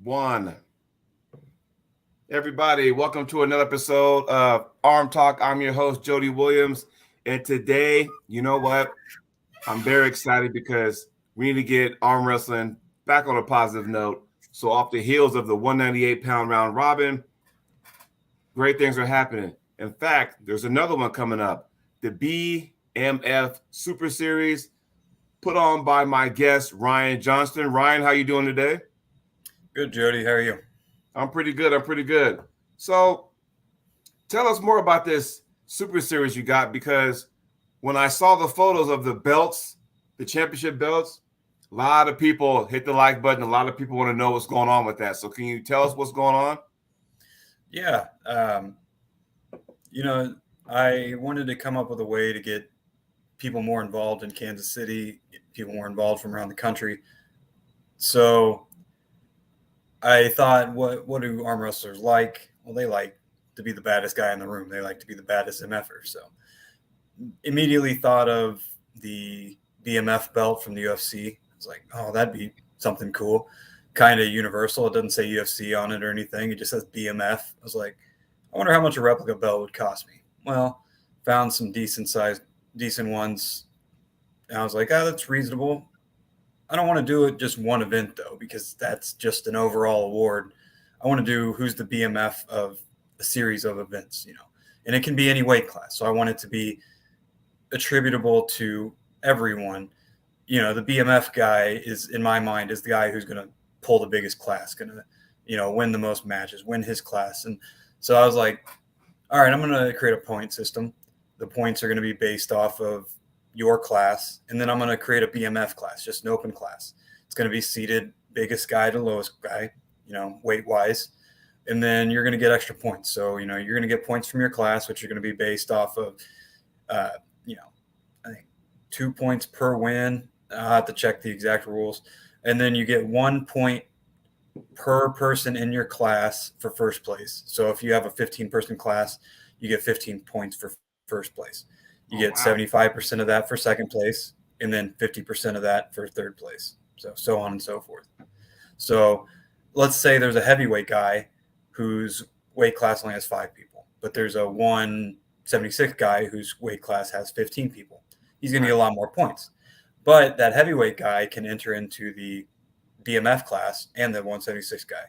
One. Everybody, welcome to another episode of ArmTalk. I'm your host, Jody Williams. And today, you know what? I'm very excited because we need to get arm wrestling back on a positive note. So, off the heels of the 198-pound round robin, great things are happening. In fact, there's another one coming up, the BMF Super Series, put on by my guest, Ryan Johnston. Ryan, how you doing today? Good, Jody. How are you? I'm pretty good. So tell us more about this Super Series you got, because when I saw the photos of the belts, the championship belts, a lot of people hit the like button. A lot of people want to know what's going on with that. So can you tell us what's going on? Yeah. I wanted to come up with a way to get people more involved in Kansas City, get people more involved from around the country. So I thought, what do arm wrestlers like? Well, they like to be the baddest guy in the room. They like to be the baddest MFer. So immediately thought of the BMF belt from the UFC. I was like, oh, that'd be something cool. Kind of universal. It doesn't say UFC on it or anything. It just says BMF. I was like, I wonder how much a replica belt would cost me. Well, found some decent ones. And I was like, oh, that's reasonable. I don't want to do it just one event, though, because that's just an overall award. I want to do who's the BMF of a series of events, and it can be any weight class. So I want it to be attributable to everyone. The BMF guy is, in my mind, is the guy who's going to pull the biggest class, going to, win the most matches, win his class. And so I was like, all right, I'm going to create a point system. The points are going to be based off of your class. And then I'm going to create a BMF class, just an open class. It's going to be seated biggest guy to lowest guy, weight wise. And then you're going to get extra points. So, you're going to get points from your class, which are going to be based off of, I think 2 points per win. I'll have to check the exact rules. And then you get 1 point per person in your class for first place. So if you have a 15-person class, you get 15 points for first place. You get 75% of that for second place, and then 50% of that for third place. So on and so forth. So let's say there's a heavyweight guy whose weight class only has 5 people, but there's a 176 guy whose weight class has 15 people. He's going to get a lot more points. But that heavyweight guy can enter into the BMF class and the 176 guy.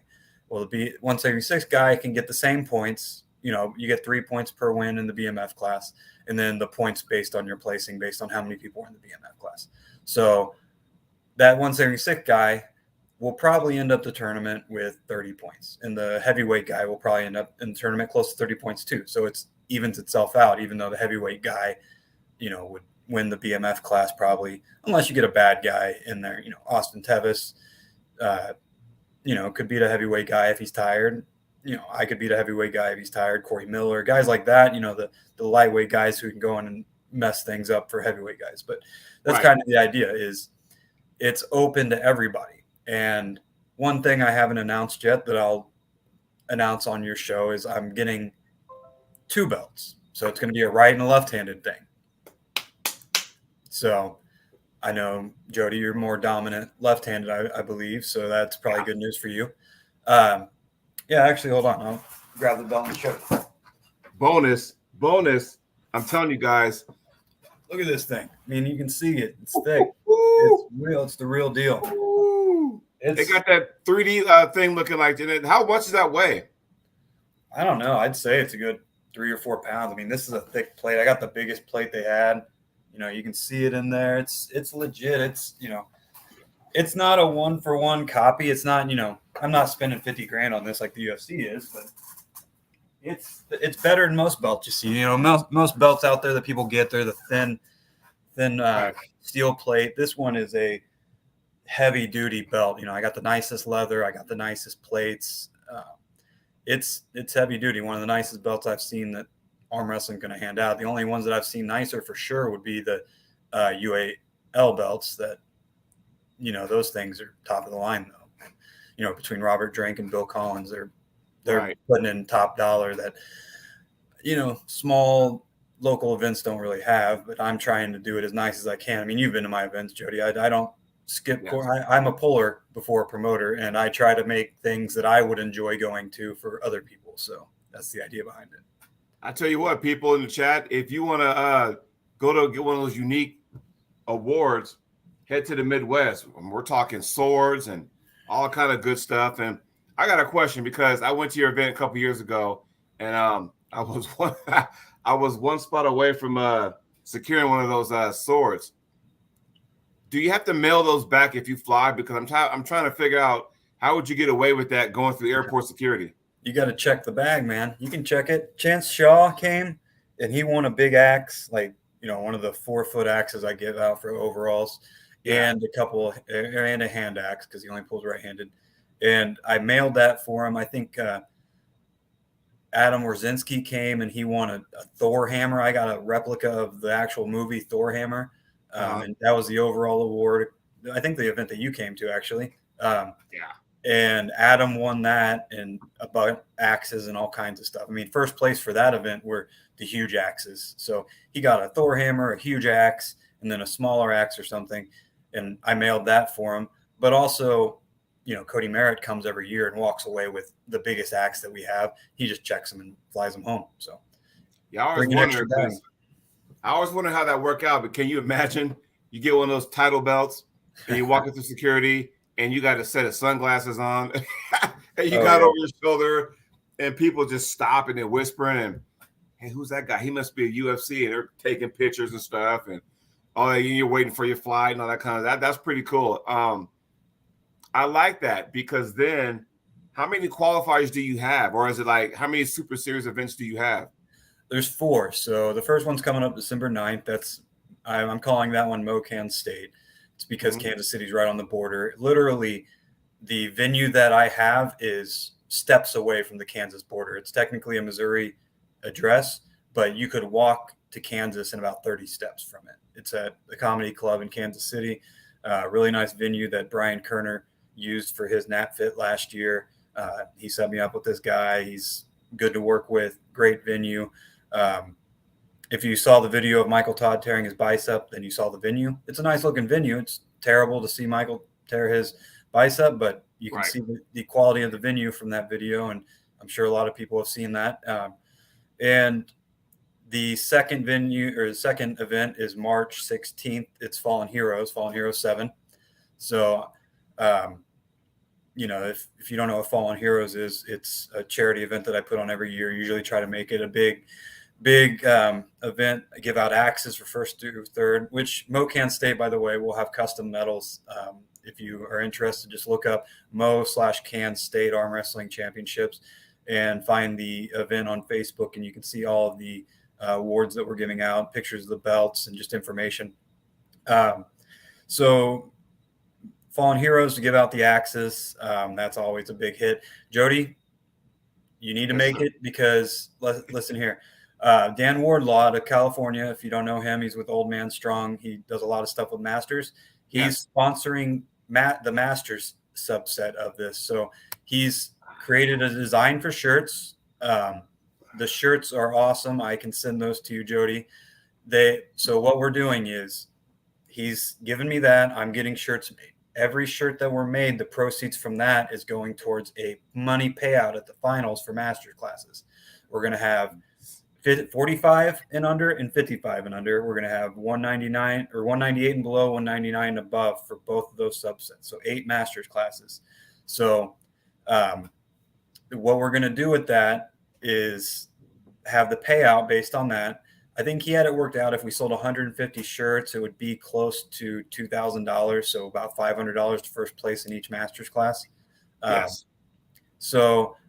Well, the 176 guy can get the same points. You get 3 points per win in the BMF class, and then the points based on your placing, based on how many people are in the BMF class. So that 176 guy will probably end up the tournament with 30 points, and the heavyweight guy will probably end up in the tournament close to 30 points too. So it evens itself out, even though the heavyweight guy, would win the BMF class probably, unless you get a bad guy in there. Austin Tevis, could beat a heavyweight guy if he's tired. I could beat a heavyweight guy if he's tired. Corey Miller, guys like that. The lightweight guys who can go in and mess things up for heavyweight guys. But that's kind of the idea. Is it's open to everybody. And one thing I haven't announced yet that I'll announce on your show is I'm getting 2 belts. So it's going to be a right and a left-handed thing. So I know, Jody, you're more dominant left-handed, I believe. So that's probably good news for you. Actually, hold on. I'll grab the belt and show you. Bonus. I'm telling you guys. Look at this thing. I mean, you can see it. It's thick. It's real. It's the real deal. It got that 3D thing looking like it. How much does that weigh? I don't know. I'd say it's a good 3 or 4 pounds. I mean, this is a thick plate. I got the biggest plate they had. You can see it in there. It's legit. It's not a 1-for-1 copy. It's not, I'm not spending 50 grand on this like the UFC is, but it's better than most belts you see. Most belts out there that people get, they're the thin steel plate. This one is a heavy duty belt. I got the nicest leather. I got the nicest plates. It's heavy duty. One of the nicest belts I've seen that arm wrestling going to hand out. The only ones that I've seen nicer for sure would be the UAL belts that, those things are top of the line though. Between Robert Drake and Bill Collins, they're putting in top dollar that, small local events don't really have, but I'm trying to do it as nice as I can. I mean, you've been to my events, Jody. I don't skip course. I'm a puller before a promoter, and I try to make things that I would enjoy going to for other people. So that's the idea behind it. I tell you what, people in the chat, if you want to go to get one of those unique awards, head to the Midwest. We're talking swords and all kind of good stuff. And I got a question because I went to your event a couple years ago, and I was one spot away from securing one of those swords. Do you have to mail those back if you fly? Because I'm trying to figure out how would you get away with that going through airport security. You got to check the bag, man. You can check it. Chance Shaw came, and he won a big axe, like, one of the 4-foot axes I give out for overalls, and a hand axe because he only pulls right-handed. And I mailed that for him. I think Adam Wierzinski came, and he won a Thor hammer. I got a replica of the actual movie Thor hammer, and that was the overall award. I think the event that you came to, actually. And Adam won that, and about axes and all kinds of stuff. I mean, first place for that event were the huge axes. So he got a Thor hammer, a huge axe, and then a smaller axe or something. And I mailed that for him. But also, Cody Merritt comes every year and walks away with the biggest axe that we have. He just checks them and flies them home. So yeah, I always wonder how that worked out. But can you imagine you get one of those title belts and you walk through security and you got a set of sunglasses on and you got over your shoulder and people just stop and they're whispering and, hey, who's that guy? He must be a UFC, and they're taking pictures and stuff. And you're waiting for your flight and all that kind of that. That's pretty cool. I like that because then how many qualifiers do you have? Or is it like how many Super Series events do you have? There's 4. So the first one's coming up December 9th. I'm calling that one Mocan State. It's because Kansas City's right on the border. Literally, the venue that I have is steps away from the Kansas border. It's technically a Missouri address, but you could walk to Kansas in about 30 steps from it. It's at the Comedy Club in Kansas City. Really nice venue that Brian Kerner used for his NatFit last year. He set me up with this guy. He's good to work with. Great venue. If you saw the video of Michael Todd tearing his bicep, then you saw the venue. It's a nice looking venue. It's terrible to see Michael tear his bicep, but you can see the quality of the venue from that video. And I'm sure a lot of people have seen that. And the second event is March 16th. It's Fallen Heroes 7. So, if you don't know what Fallen Heroes is, it's a charity event that I put on every year. Usually try to make it a big event. I give out axes for first through third, which Mocan State, by the way, will have custom medals. If you are interested, just look up Mo/Can State Arm Wrestling Championships and find the event on Facebook, and you can see all of the awards that we're giving out, pictures of the belts, and just information. So Fallen Heroes to give out the axes. That's always a big hit. Jody, you need to make it because listen here. Dan Wardlaw out of California. If you don't know him, he's with Old Man Strong. He does a lot of stuff with Masters. He's sponsoring the Masters subset of this. So he's created a design for shirts. The shirts are awesome. I can send those to you, Jody. So what we're doing is he's given me that. I'm getting shirts made. Every shirt that were made, the proceeds from that is going towards a money payout at the finals for master classes. We're going to have 45 and under and 55 and under. We're going to have 199 or 198 and below, 199 and above for both of those subsets. So 8 master's classes. So what we're going to do with that is have the payout based on that. I think he had it worked out. If we sold 150 shirts, it would be close to $2,000. So about $500 to first place in each master's class. Yes.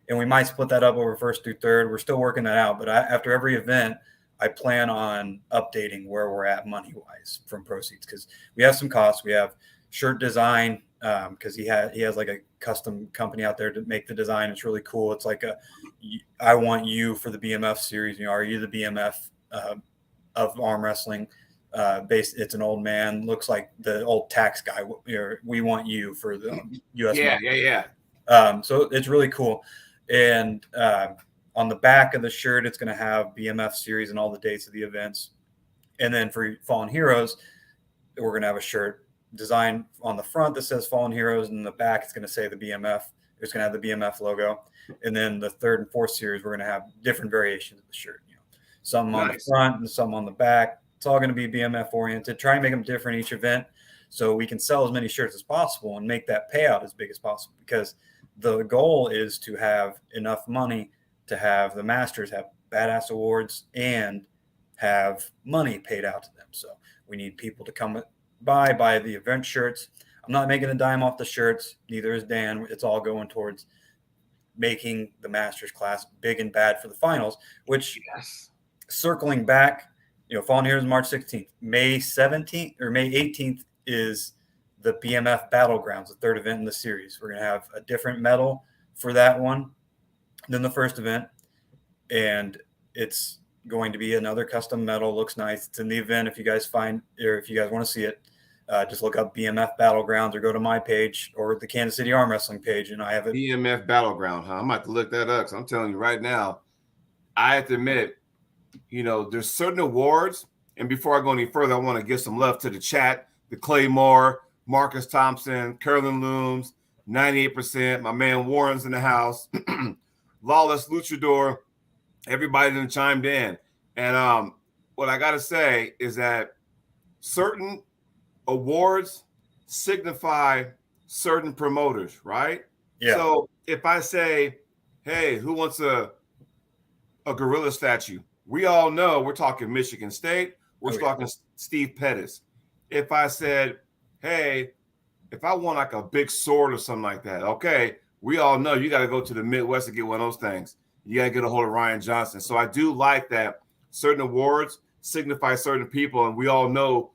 And we might split that up over first through third. We're still working that out. But after every event, I plan on updating where we're at money-wise from proceeds because we have some costs. We have shirt design because he has like a custom company out there to make the design. It's really cool. It's like I want you for the BMF series. Are you the BMF of arm wrestling? It's an old man, looks like the old tax guy. We want you for the U.S. Yeah. So it's really cool. And on the back of the shirt, it's going to have BMF series and all the dates of the events. And then for Fallen Heroes, we're going to have a shirt design on the front that says Fallen Heroes, and in the back it's going to say the BMF. It's going to have the BMF logo. And then the 3rd and 4th series, we're going to have different variations of the shirt. Some on the front and some on the back. It's all going to be BMF oriented. Try and make them different each event so we can sell as many shirts as possible and make that payout as big as possible, because the goal is to have enough money to have the Masters have badass awards and have money paid out to them. So we need people to come buy the event shirts. I'm not making a dime off the shirts. Neither is Dan. It's all going towards making the Masters class big and bad for the finals, which circling back, Fallen Heroes March 16th, May 17th or May 18th is the BMF Battlegrounds, the 3rd event in the series. We're going to have a different medal for that one than the first event. And it's going to be another custom medal. Looks nice. It's in the event. If you guys want to see it, just look up BMF Battlegrounds or go to my page or the Kansas City Arm Wrestling page, and I have it. BMF Battleground, huh? I'm about to look that up, because I'm telling you right now, I have to admit, there's certain awards, and before I go any further, I want to give some love to the chat, the Claymore, Marcus Thompson, Carolyn Looms, 98%, my man Warren's in the house, Lawless Luchador, everybody done chimed in. And what I got to say is that certain awards signify certain promoters, right? Yeah. So if I say, hey, who wants a gorilla statue? We all know we're talking Michigan State. We're talking Steve Pettis. If I said, hey, if I want like a big sword or something like that, okay, we all know you got to go to the Midwest to get one of those things. You got to get a hold of Ryan Johnston. So I do like that certain awards signify certain people, and we all know,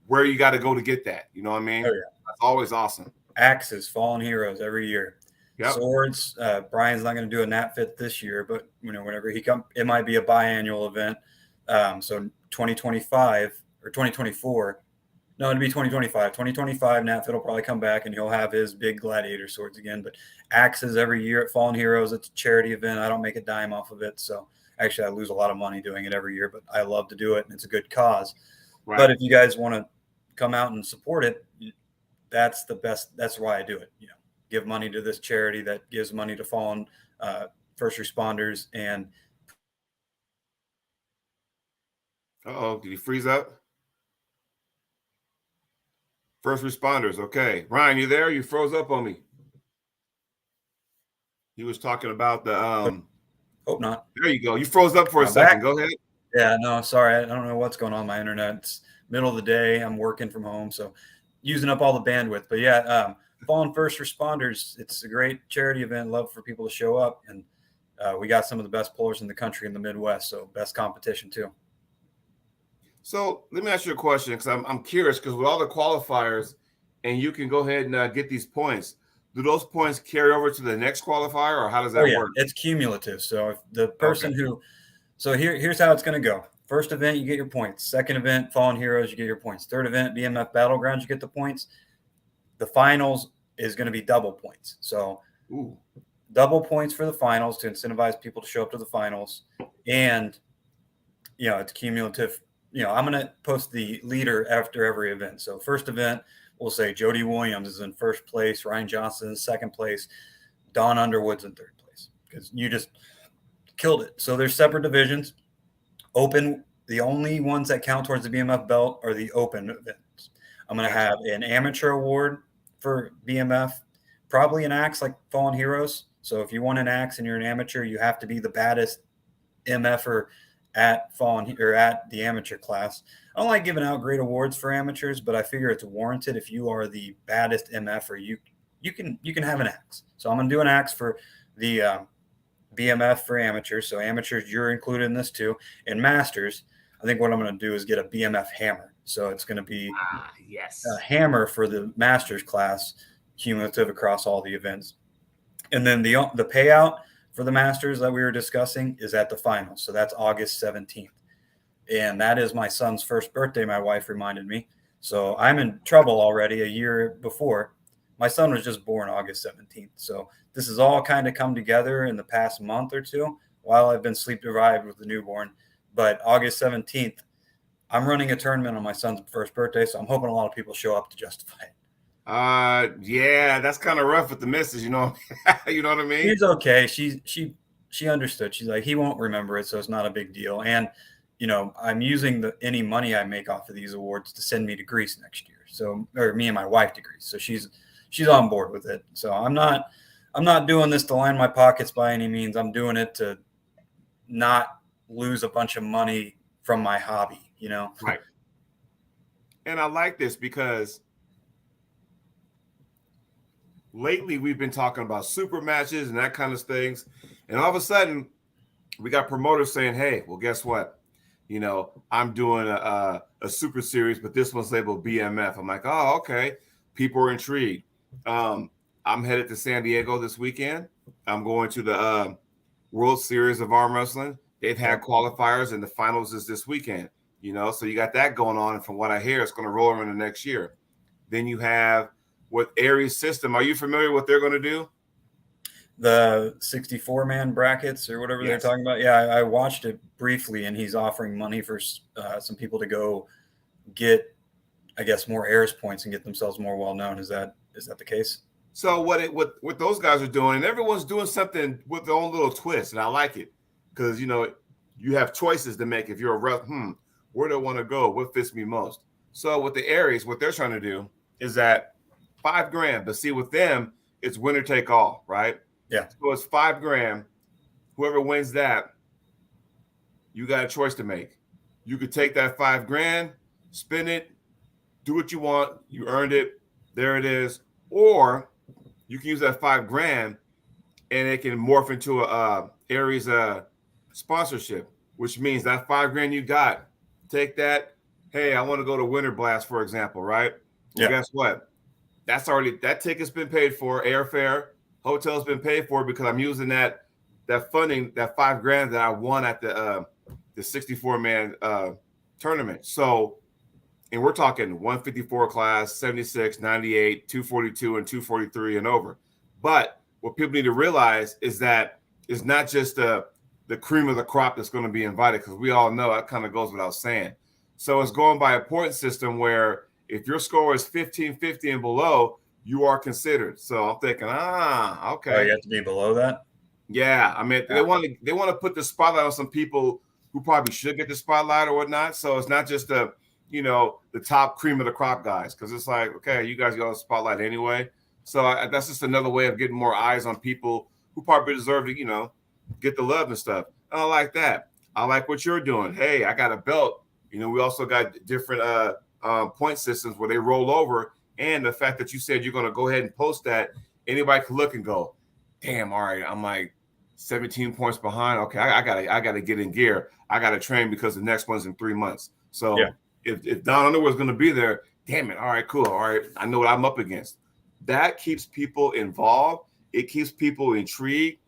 where you got to go to get that. You know what I mean? Oh, yeah. That's always awesome. Axes, Fallen Heroes every year. Yep. Swords, Brian's not going to do a Nat Fit this year, but whenever he comes, it might be a biannual event. So 2025 or 2024. No, it'd be 2025. 2025, Nat Fit will probably come back and he'll have his big gladiator swords again. But axes every year at Fallen Heroes. It's a charity event. I don't make a dime off of it. So actually I lose a lot of money doing it every year, but I love to do it and it's a good cause. Right. But if you guys want to come out and support it, that's the best. That's why I do it. Give money to this charity that gives money to fallen first responders. And did he freeze up? First responders. Okay, Ryan, you there? You froze up on me. He was talking about the hope not. There you go. You froze up for a second. Go ahead. Yeah, no, sorry. I don't know what's going on my internet. It's middle of the day. I'm working from home, so using up all the bandwidth. But yeah, Fallen First Responders, it's a great charity event. Love for people to show up. And we got some of the best pullers in the country in the Midwest, so best competition too. So let me ask you a question, because I'm curious, because with all the qualifiers, and you can go ahead and get these points, do those points carry over to the next qualifier, or how does that work? It's cumulative. So if the person here's how it's going to go. First event, you get your points. Second event, Fallen Heroes, you get your points. Third event, BMF Battlegrounds, you get the points. The finals is going to be double points. So double points for the finals to incentivize people to show up to the finals. And, it's cumulative. I'm going to post the leader after every event. So first event, we'll say Jody Williams is in first place, Ryan Johnston in second place, Don Underwood's in third place, because you just killed it. So there's separate divisions. Open, the only ones that count towards the BMF belt are the open events. I'm going to have an amateur award for BMF, probably an axe like Fallen Heroes. So if you want an axe and you're an amateur, you have to be the baddest MFer at Fallen or at the amateur class. I don't like giving out great awards for amateurs, but I figure it's warranted. If you are the baddest MFer, you can have an axe. So I'm going to do an axe for the BMF for amateurs. So amateurs, you're included in this too. And masters, I think what I'm going to do is get a BMF hammer. So it's going to be a hammer for the masters class, cumulative across all the events. And then the payout for the masters that we were discussing is at the finals. So that's August 17th. And that is my son's first birthday, my wife reminded me. So I'm in trouble already a year before. My son was just born August 17th. So this has all kind of come together in the past month or two while I've been sleep deprived with the newborn. But August 17th, I'm running a tournament on my son's first birthday, so I'm hoping a lot of people show up to justify it. Yeah, that's kind of rough with the missus, you know. You know what I mean? She's okay. She understood. She's like, he won't remember it, so it's not a big deal. And I'm using any money I make off of these awards to send me to Greece next year. So, or me and my wife to Greece. So she's on board with it. So I'm not doing this to line my pockets by any means. I'm doing it to not lose a bunch of money from my hobby, Right. And I like this because lately we've been talking about super matches and that kind of things. And all of a sudden we got promoters saying, hey, well, guess what? I'm doing a super series, but this one's labeled BMF. I'm like, oh, okay. People are intrigued. I'm headed to San Diego this weekend. I'm going to the World Series of Arm Wrestling. They've had qualifiers and the finals is this weekend, so you got that going on. And from what I hear, it's going to roll over the next year. Then you have with Aries system. Are you familiar with what they're going to do? The 64-man brackets or whatever they're talking about. Yeah, I watched it briefly, and he's offering money for some people to go get, I guess, more Airs points and get themselves more well-known. Is that the case? So what those guys are doing, and everyone's doing something with their own little twist, and I like it because, you have choices to make. If you're a rep, where do I want to go? What fits me most? So with the Aries, what they're trying to do is that $5,000, but see, with them, it's winner take all, right? Yeah. So it's $5,000. Whoever wins that, you got a choice to make. You could take that $5,000, spend it, do what you want. You earned it. There it is. Or you can use that $5,000 and it can morph into a Aries sponsorship, which means that $5,000 you got, take that. Hey, I want to go to Winter Blast, for example, right? Well, guess what? That ticket's been paid for, airfare, hotel's been paid for because I'm using that funding, that $5,000 that I won at the 64-man tournament. So, and we're talking 154 class, 76, 98, 242, and 243 and over. But what people need to realize is that it's not just the cream of the crop that's going to be invited, because we all know that kind of goes without saying. So it's going by a point system where if your score is 1550 and below, you are considered. So I'm thinking, okay. Oh, you have to be below that? Yeah. I mean, they want to put the spotlight on some people who probably should get the spotlight or whatnot. So it's not just the top cream of the crop guys, because it's like, okay, you guys got the spotlight anyway. So that's just another way of getting more eyes on people who probably deserve to, get the love and stuff. I like that. I like what you're doing. Hey, I got a belt. We also got different point systems where they roll over. And the fact that you said you're going to go ahead and post that, anybody can look and go, damn, all right, I'm like 17 points behind. Okay, I gotta get in gear. I gotta train because the next one's in 3 months. So if Don Underwood's going to be there, damn it, all right, cool. All right, I know what I'm up against. That keeps people involved. It keeps people intrigued.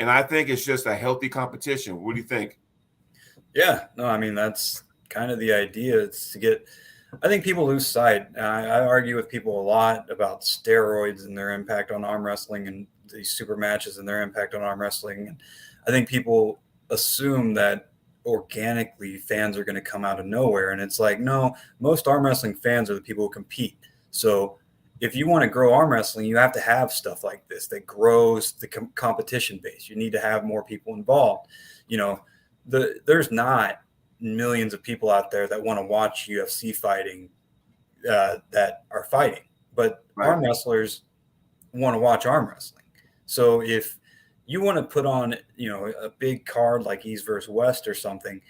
And I think it's just a healthy competition. What do you think? Yeah, no, I mean, that's kind of the idea. It's to get, I think people lose sight. I argue with people a lot about steroids and their impact on arm wrestling and these super matches and their impact on arm wrestling. And I think people assume that organically fans are going to come out of nowhere. And it's like, no, most arm wrestling fans are the people who compete. So if you want to grow arm wrestling, you have to have stuff like this that grows the competition base. You need to have more people involved. There's not millions of people out there that want to watch UFC fighting that are fighting, but arm wrestlers want to watch arm wrestling. So if you want to put on, a big card like East versus West or something,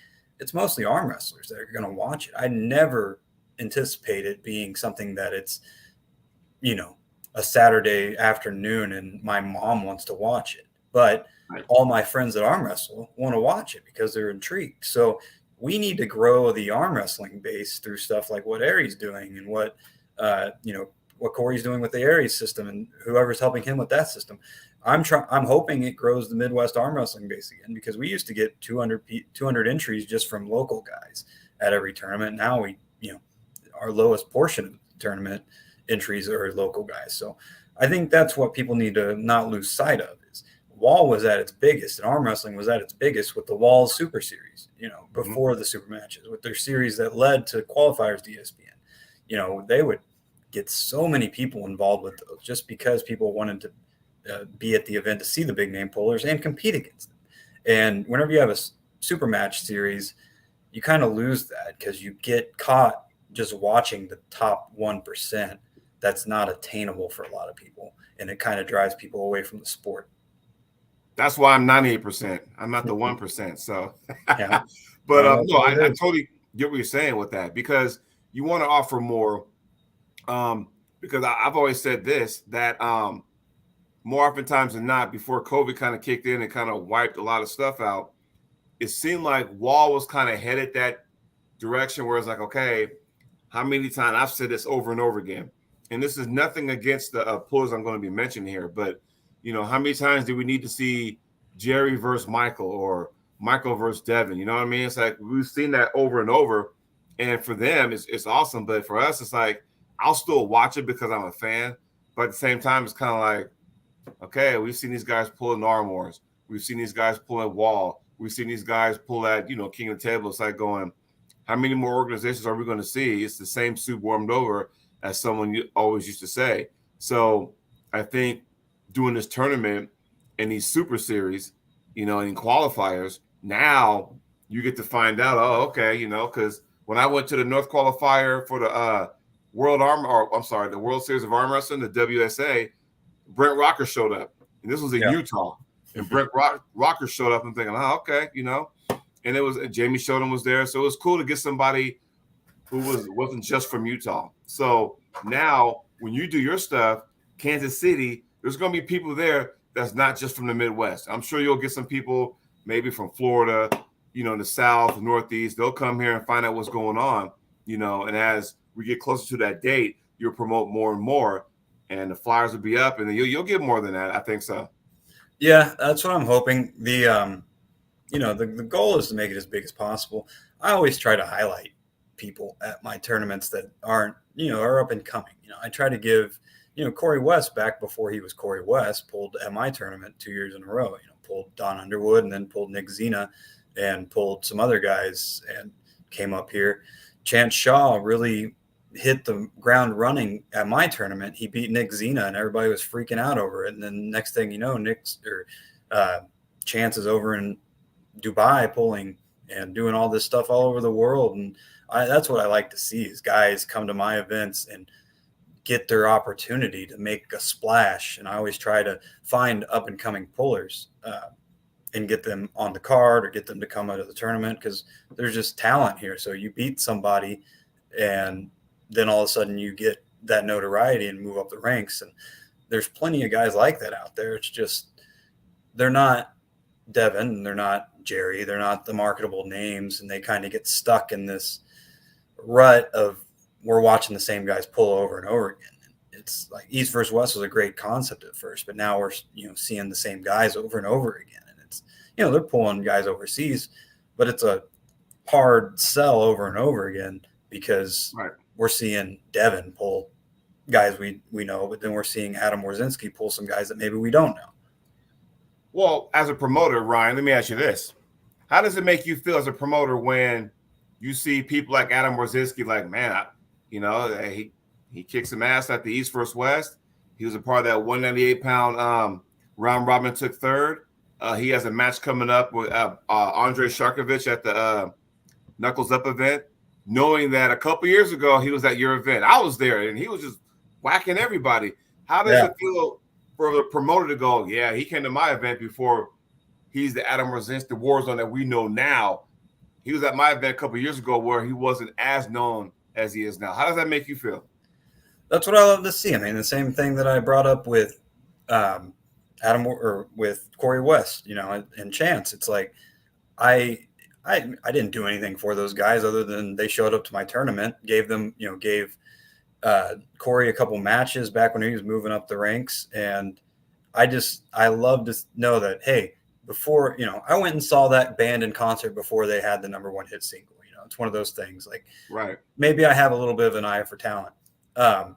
it's mostly arm wrestlers that are going to watch it. I never anticipate it being something that it's, a Saturday afternoon and my mom wants to watch it. But all my friends that arm wrestle want to watch it because they're intrigued. So we need to grow the arm wrestling base through stuff like what Aries doing and what Corey's doing with the Aries system and whoever's helping him with that system. I'm hoping it grows the Midwest arm wrestling base again, because we used to get 200 entries just from local guys at every tournament. Now our lowest portion of the tournament entries are local guys. So I think that's what people need to not lose sight of, is Wall was at its biggest, and arm wrestling was at its biggest with the Wall Super Series, before the super matches, with their series that led to qualifiers to ESPN. They would get so many people involved with those just because people wanted to be at the event to see the big name pullers and compete against them. And whenever you have a super match series, you kind of lose that because you get caught just watching the top 1%. That's not attainable for a lot of people, and it kind of drives people away from the sport. That's why I'm 98%. I'm not the 1%. So, Yeah. but no, I totally get what you're saying with that, because you want to offer more. Because I've always said this, that more oftentimes than not, before COVID kind of kicked in and kind of wiped a lot of stuff out, it seemed like Wall was kind of headed that direction where it's like, okay, how many times I've said this over and over again, and this is nothing against the pullers I'm going to be mentioning here, but how many times do we need to see Jerry versus Michael or Michael versus Devin? You know what I mean? It's like we've seen that over and over, and for them, it's awesome. But for us, it's like I'll still watch it because I'm a fan, but at the same time, it's kind of like, okay, we've seen these guys pulling arm wars, we've seen these guys pulling Wall, we've seen these guys pull that King of the Table. It's like going, how many more organizations are we going to see? It's the same soup warmed over, as someone always used to say. So I think doing this tournament and these super series, and qualifiers, now you get to find out, okay, because when I went to the North qualifier for the the World Series of Arm Wrestling, the WSA, Brent Rocker showed up. And this was in Utah. And Brent Rocker showed up and thinking, okay, and it was Jamie Shodin was there. So it was cool to get somebody who wasn't just from Utah. So now when you do your stuff, Kansas City, there's going to be people there that's not just from the Midwest. I'm sure you'll get some people maybe from Florida, in the South, the Northeast. They'll come here and find out what's going on, and as we get closer to that date, you'll promote more and more, and the flyers will be up, and then you'll get more than that. I think so. Yeah, that's what I'm hoping. The goal is to make it as big as possible. I always try to highlight people at my tournaments that aren't, are up and coming. I try to give, Corey West, back before he was Corey West, pulled at my tournament 2 years in a row, pulled Don Underwood and then pulled Nick Zena and pulled some other guys and came up here. Chance Shaw really hit the ground running at my tournament. He beat Nick Zena and everybody was freaking out over it. And then next thing you know, Chance is over in Dubai pulling and doing all this stuff all over the world. And that's what I like to see, is guys come to my events and get their opportunity to make a splash. And I always try to find up and coming pullers and get them on the card or get them to come out of the tournament, because there's just talent here. So you beat somebody and then all of a sudden you get that notoriety and move up the ranks. And there's plenty of guys like that out there. It's just, they're not Devin, they're not Jerry, they're not the marketable names, and they kind of get stuck in this rut of, we're watching the same guys pull over and over again. It's like East versus West was a great concept at first, but now we're seeing the same guys over and over again. And it's they're pulling guys overseas, but it's a hard sell over and over again, because we're seeing Devin pull guys we know, but then we're seeing Adam Warzinski pull some guys that maybe we don't know. Well, as a promoter, Ryan, let me ask you this. How does it make you feel as a promoter when you see people like Adam Warzinski, like, man, he kicked some ass at the East versus West. He was a part of that 198-pound round robin, took third. He has a match coming up with Andrei Sharkovich at the Knuckles Up event, knowing that a couple years ago he was at your event. I was there, and he was just whacking everybody. How does it feel for the promoter to go, yeah, he came to my event before he's the Adam Warzinski, the Warzone that we know now? He was at my event a couple of years ago where he wasn't as known as he is now. How does that make you feel? That's what I love to see. I mean, the same thing that I brought up with Adam or with Corey West, and Chance. It's like I didn't do anything for those guys other than they showed up to my tournament, gave Corey a couple matches back when he was moving up the ranks. And I love to know that, hey, before, I went and saw that band in concert before they had the number one hit single. It's one of those things, like, maybe I have a little bit of an eye for talent. And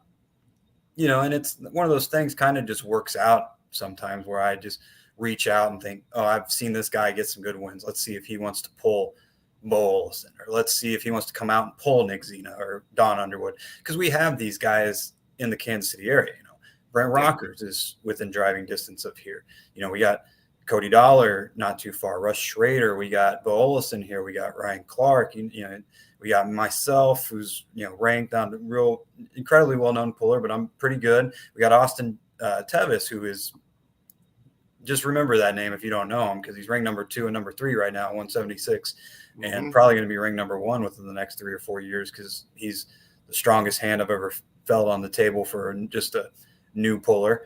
it's one of those things kind of just works out sometimes where I just reach out and think, oh, I've seen this guy get some good wins. Let's see if he wants to pull Bo Olson, or let's see if he wants to come out and pull Nick Zena or Don Underwood, because we have these guys in the Kansas City area. Brent Rockers is within driving distance of here. We got Cody Dollar not too far, Russ Schrader. We got Bo Olson here. We got Ryan Clark. We got myself, who's ranked on the real incredibly well-known puller, but I'm pretty good. We got Austin Tevis, who is, just remember that name if you don't know him, because he's ranked number 2 and number 3 right now at 176, and probably going to be ranked number 1 within the next 3 or 4 years, because he's the strongest hand I've ever felt on the table for just a new puller,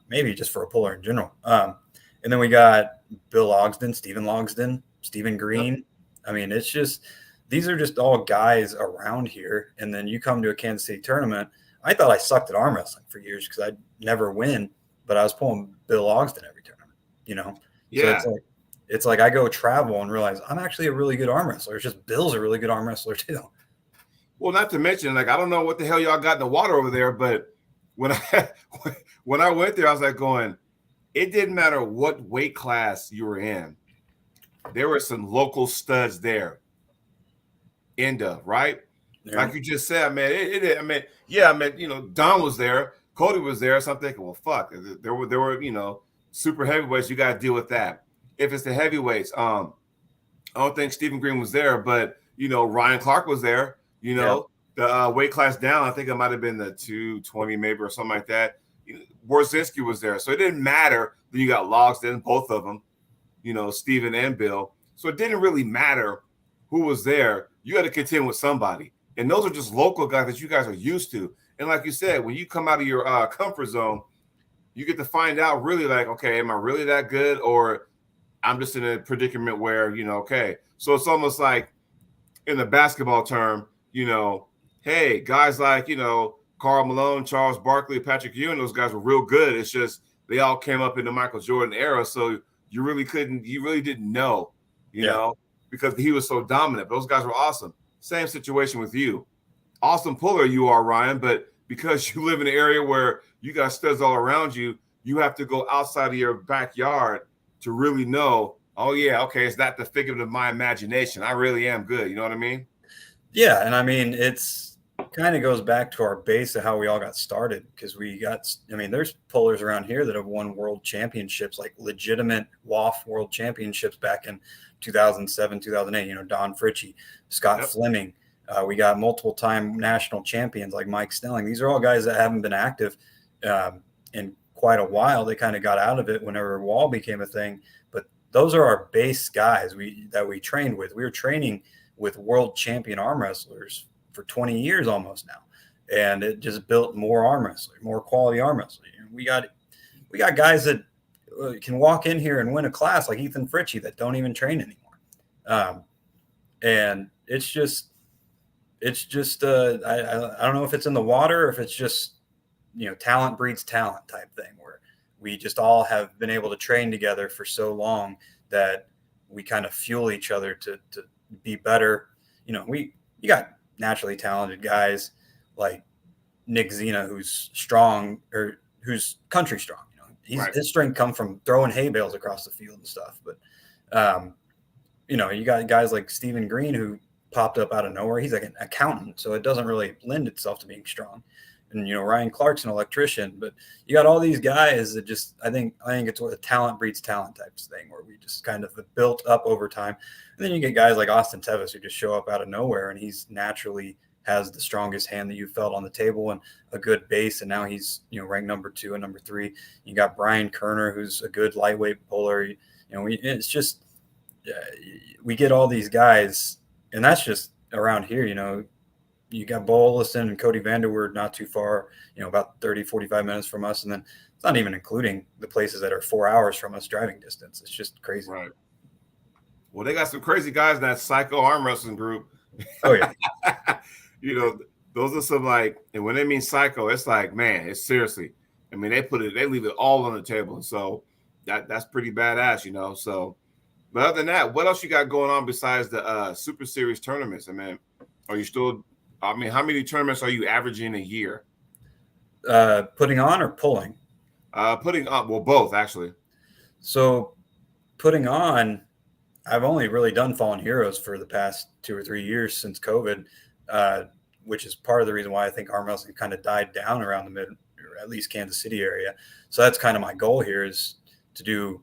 maybe just for a puller in general. And then we got Bill Logsdon, Stephen Green. I mean, it's just, these are just all guys around here. And then you come to a Kansas City tournament. I thought I sucked at arm wrestling for years because I'd never win, but I was pulling Bill Logsdon every tournament, Yeah. So it's like I go travel and realize I'm actually a really good arm wrestler. It's just Bill's a really good arm wrestler too. Well, not to mention, like, I don't know what the hell y'all got in the water over there, but when I went there, I was like going, it didn't matter what weight class you were in. There were some local studs there. Right? Yeah. Like you just said, Don was there, Cody was there. So I'm thinking, well, fuck, there were, super heavyweights. You got to deal with that. If it's the heavyweights, I don't think Stephen Green was there, but Ryan Clark was there. The weight class down, I think it might have been the 220 maybe or something like that. Borzinski was there. So it didn't matter. Then you got Logsdon, both of them, Stephen and Bill. So it didn't really matter who was there. You got to contend with somebody. And those are just local guys that you guys are used to. And like you said, when you come out of your comfort zone, you get to find out really like, okay, am I really that good? Or I'm just in a predicament where, okay. So it's almost like in the basketball term, hey, guys like, Karl Malone, Charles Barkley, Patrick Ewing, those guys were real good. It's just they all came up in the Michael Jordan era. So you really didn't know, because he was so dominant. Those guys were awesome. Same situation with you. Awesome puller you are, Ryan, but because you live in an area where you got studs all around you, you have to go outside of your backyard to really know, oh, yeah, okay, it's not the figment of my imagination. I really am good. You know what I mean? Yeah, and I mean, it's kind of goes back to our base of how we all got started, because there's pullers around here that have won world championships, like legitimate WAF world championships back in 2007, 2008, Don Fritchie, Scott Fleming. We got multiple time national champions like Mike Snelling. These are all guys that haven't been active in quite a while. They kind of got out of it whenever wall became a thing, but those are our base guys that we trained with. We were training with world champion arm wrestlers for 20 years almost now. And it just built more arm wrestling, more quality arm wrestling. We got guys that can walk in here and win a class like Ethan Fritchie that don't even train anymore. And it's just I don't know if it's in the water or if it's just, talent breeds talent type thing, where we just all have been able to train together for so long that we kind of fuel each other to be better. You got naturally talented guys like Nick Zena, who's strong, or who's country strong. His strength comes from throwing hay bales across the field and stuff. But you got guys like Stephen Green, who popped up out of nowhere. He's like an accountant, so it doesn't really lend itself to being strong. And Ryan Clark's an electrician, but you got all these guys that just I think it's what a talent breeds talent type thing, where we just kind of built up over time. And then you get guys like Austin Tevis who just show up out of nowhere, and he's naturally has the strongest hand that you felt on the table and a good base, and now he's ranked number 2 and number 3. You got Brian Kerner, who's a good lightweight puller. It's just we get all these guys, and that's just around here. You got Bo Olson and Cody Vanderwoerd not too far, about 30, 45 minutes from us. And then it's not even including the places that are 4 hours from us driving distance. It's just crazy. Right. Well, they got some crazy guys in that Psycho arm wrestling group. Oh, yeah. Those are some and when they mean psycho, it's like, man, it's seriously. I mean, they leave it all on the table. So that's pretty badass, So, but other than that, what else you got going on besides the Super Series tournaments? I mean, are you still? How many tournaments are you averaging a year? Putting on or pulling? Putting on, well, both actually. So putting on, I've only really done Fallen Heroes for the past 2 or 3 years since COVID, uh, which is part of the reason why I think arm wrestling kind of died down around the mid, or at least Kansas City area. So that's kind of my goal here, is to do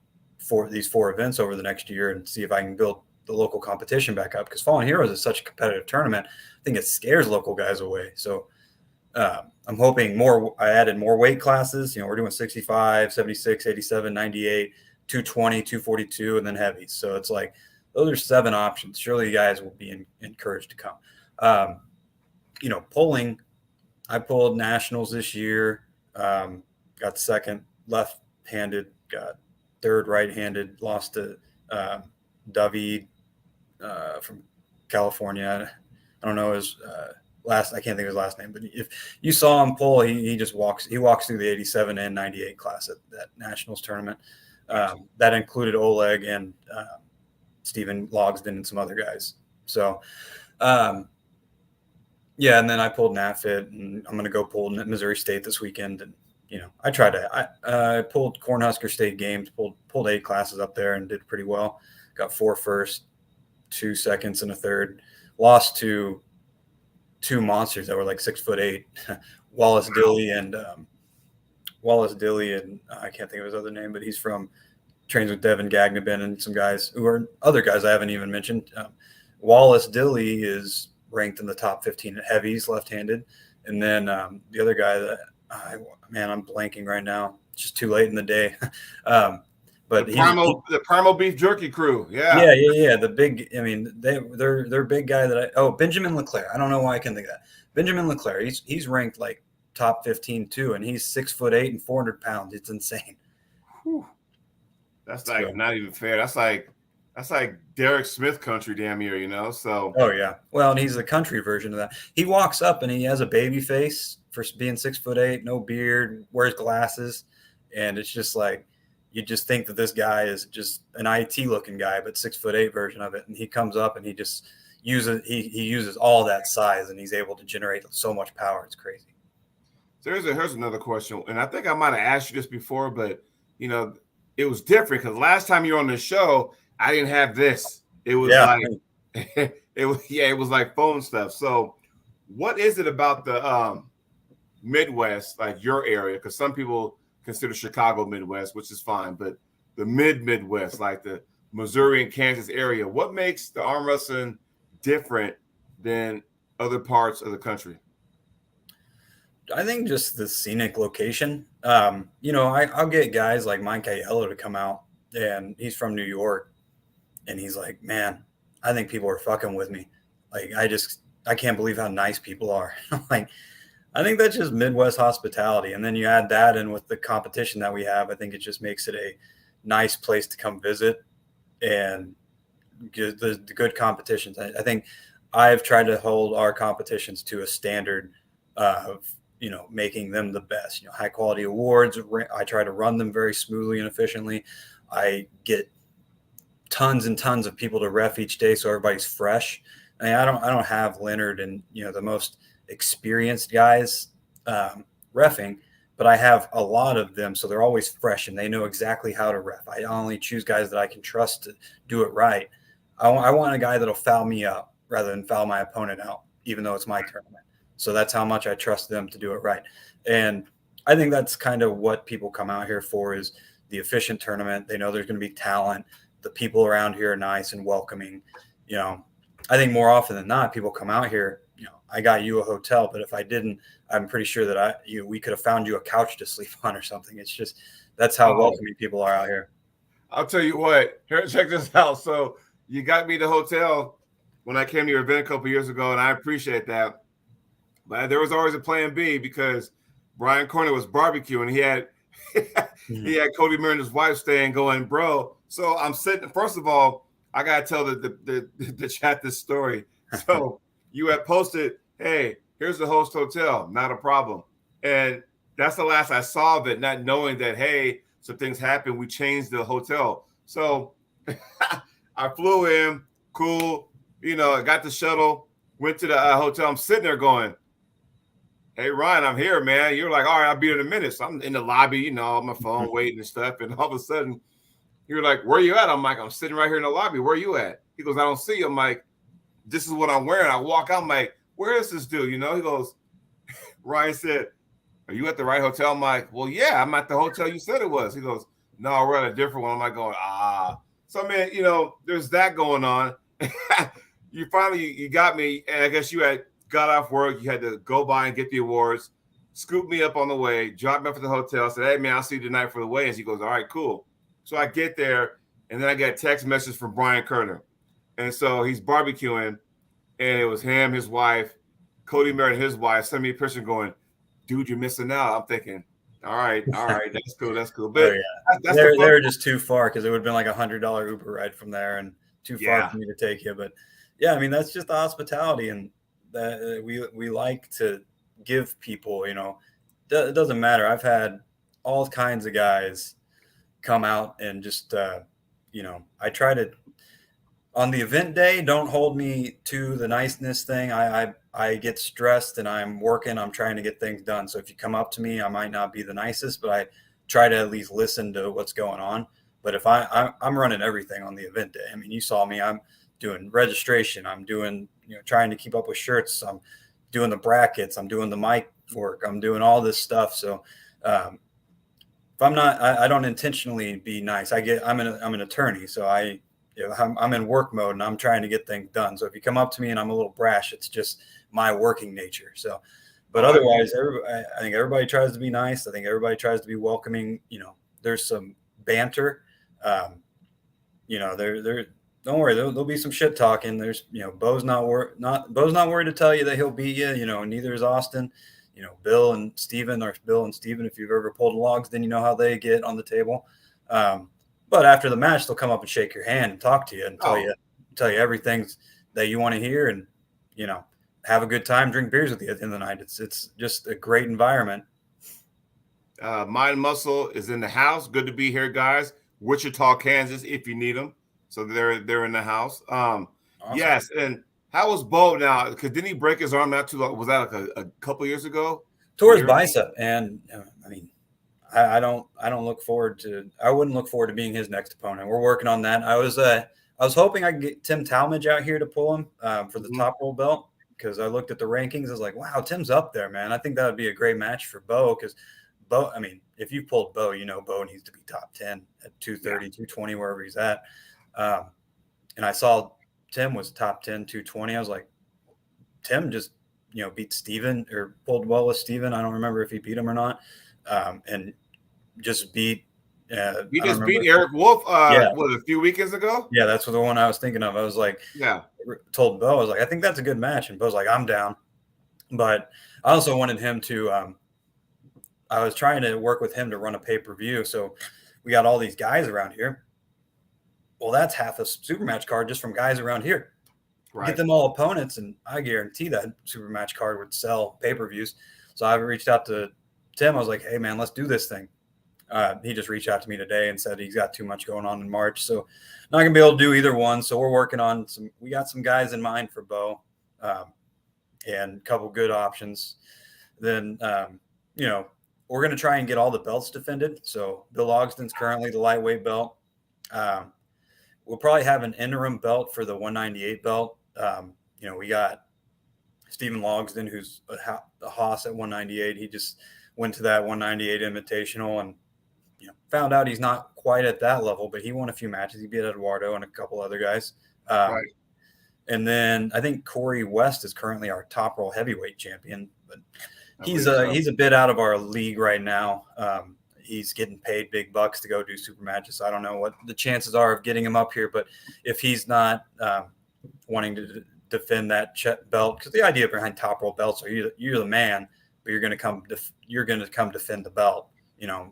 these 4 events over the next year and see if I can build the local competition back up, because Fallen Heroes is such a competitive tournament. I think it scares local guys away. So I'm hoping I added more weight classes. We're doing 65, 76, 87, 98, 220, 242, and then heavies. So it's like, those are 7 options. Surely you guys will be encouraged to come. Pulling, I pulled nationals this year. Got second left-handed, got third right-handed, lost to David from California. I don't know his I can't think of his last name, but if you saw him pull, he just walks through the 87 and 98 class at that nationals tournament. That included Oleg and Steven Logsden and some other guys. So, yeah, and then I pulled NAFIT, and I'm going to go pull Missouri State this weekend. And I pulled Cornhusker State games, pulled 8 classes up there, and did pretty well. Got 4 first, 2 seconds, and a third. Lost to 2 monsters that were like 6'8", Wallace Dilly and I can't think of his other name, but he's trains with Devin Gagnabin and some guys who are other guys I haven't even mentioned. Wallace Dilly is ranked in the top 15 at heavies, left-handed, and then the other guy that I'm blanking right now. It's just too late in the day. But the Primal Beef Jerky crew. Yeah. The big, they're big guy Benjamin Leclerc. I don't know why I can think of that. Benjamin Leclerc. He's ranked like top 15 too, and he's 6'8" and 400 pounds. It's insane. Whew. That's like not even fair. That's like Derek Smith country, damn near, So. Oh yeah. Well, and he's the country version of that. He walks up and he has a baby face for being 6'8", no beard, wears glasses, and it's just like, you just think that this guy is just an IT looking guy, but 6'8" version of it. And he comes up and he just uses all that size, and he's able to generate so much power. It's crazy. So here's another question. And I think I might've asked you this before, but it was different because last time you were on the show, I didn't have this. It was it was like phone stuff. So what is it about the Midwest, like your area? Because some people consider Chicago Midwest, which is fine, but the Midwest, like the Missouri and Kansas area, what makes the arm wrestling different than other parts of the country? I think just the scenic location. I'll get guys like Mike Aiello to come out, and he's from New York, and he's like, man, I think people are fucking with me. Like, I can't believe how nice people are. Like, I think that's just Midwest hospitality. And then you add that in with the competition that we have. I think it just makes it a nice place to come visit and get the good competitions. I think I've tried to hold our competitions to a standard of, making them the best, high quality awards. I try to run them very smoothly and efficiently. I get tons and tons of people to ref each day, so everybody's fresh. I don't have Leonard and, the most experienced guys reffing, but I have a lot of them, so they're always fresh and they know exactly how to ref. I only choose guys that I can trust to do it right. I want a guy that'll foul me up rather than foul my opponent out, even though it's my tournament. So that's how much I trust them to do it right. And I think that's kind of what people come out here for, is the efficient tournament. They know there's going to be talent. The people around here are nice and welcoming. I think more often than not, people come out here, I got you a hotel, but if I didn't, I'm pretty sure that we could have found you a couch to sleep on or something. It's just, that's how welcoming people are out here. I'll tell you what, here, check this out. So you got me the hotel when I came to your event a couple years ago, and I appreciate that. But there was always a plan B, because Brian Corner was barbecuing. He had Cody Mariner's wife staying, going, bro. So I'm sitting. First of all, I gotta tell the chat this story. So you had posted, hey, here's the host hotel, not a problem. And that's the last I saw of it, not knowing that, hey, some things happened. We changed the hotel. So I flew in, cool. I got the shuttle, went to the hotel. I'm sitting there going, Hey, Ryan, I'm here, man. You're like, all right, I'll be in a minute. So I'm in the lobby, on my phone waiting and stuff. And all of a sudden, you're like, where you at? I'm like, I'm sitting right here in the lobby. Where you at? He goes, I don't see you. I'm like, this is what I'm wearing. I walk out. I'm like, where is this dude? He goes, Ryan said, are you at the right hotel? I'm like, well, yeah, I'm at the hotel you said it was. He goes, no, we're at a different one. I'm like going, ah. So, man, there's that going on. You got me. And I guess you had got off work. You had to go by and get the awards, scoop me up on the way, drop me off at the hotel. Said, hey, man, I'll see you tonight for the weigh-ins. He goes, all right, cool. So I get there, and then I get a text message from Brian Kerner. And so he's barbecuing, and it was him, his wife, Cody Merritt, his wife, sent me a picture going, dude, you're missing out. I'm thinking, all right, that's cool. But that's they were just too far because it would have been like $100 Uber ride from there and too far for me to take you. But yeah, I mean, that's just the hospitality and that we like to give people, it doesn't matter. I've had all kinds of guys come out and just, I try to, on the event day, don't hold me to the niceness thing. I get stressed and I'm working. I'm trying to get things done. So if you come up to me, I might not be the nicest, but I try to at least listen to what's going on. But if I'm running everything on the event day. I mean, you saw me. I'm doing registration. I'm doing, trying to keep up with shirts. I'm doing the brackets. I'm doing the mic work. I'm doing all this stuff. So if I'm not, I don't intentionally be nice. I'm an attorney, so I'm in work mode and I'm trying to get things done. So if you come up to me and I'm a little brash, it's just my working nature. So, but otherwise, I think everybody tries to be nice. I think everybody tries to be welcoming. There's some banter. Don't worry, there'll be some shit talking. There's, Bo's not worried to tell you that he'll beat you. Neither is Austin. Bill and Steven, if you've ever pulled logs, then you know how they get on the table. But after the match, they'll come up and shake your hand and talk to you and tell you everything that you want to hear and, have a good time, drink beers with you at the end of the night. It's just a great environment. Mind Muscle is in the house. Good to be here, guys. Wichita, Kansas, if you need them. So they're in the house. Awesome. Yes. And how was Bo now? Because didn't he break his arm not too long? Was that like a couple years ago? Tore his bicep. And I mean, I wouldn't look forward to being his next opponent. We're working on that. I was hoping I could get Tim Talmadge out here to pull him for the top roll belt, because I looked at the rankings. I was like, wow, Tim's up there, man. I think that would be a great match for Bo, because Bo, I mean, if you pulled Bo, Bo needs to be top 10 at 230, 220, wherever he's at. And I saw Tim was top 10, 220. I was like, Tim just, beat Steven or pulled well with Steven. I don't remember if he beat him or not. And just beat. He just beat Eric Wolf a few weekends ago? Yeah, that's the one I was thinking of. I was like, told Bo, I was like, I think that's a good match. And Bo's like, I'm down. But I also wanted him to, I was trying to work with him to run a pay-per-view. So we got all these guys around here. Well, that's half a super match card just from guys around here. Right. Get them all opponents, and I guarantee that super match card would sell pay-per-views. So I reached out to Tim. I was like, hey, man, let's do this thing. He just reached out to me today and said he's got too much going on in March. So not going to be able to do either one. So we're working on we got some guys in mind for Bo and a couple good options. Then, we're going to try and get all the belts defended. So Bill Ogston's currently the lightweight belt. We'll probably have an interim belt for the 198 belt. We got Stephen Logsdon, who's a hoss at 198. He just went to that 198 invitational and, found out he's not quite at that level, but he won a few matches. He beat Eduardo and a couple other guys. Right. And then I think Corey West is currently our top roll heavyweight champion, but he's a bit out of our league right now. He's getting paid big bucks to go do super matches. So I don't know what the chances are of getting him up here, but if he's not wanting to defend that belt, because the idea behind top roll belts are you're the man, but you're going to come defend the belt.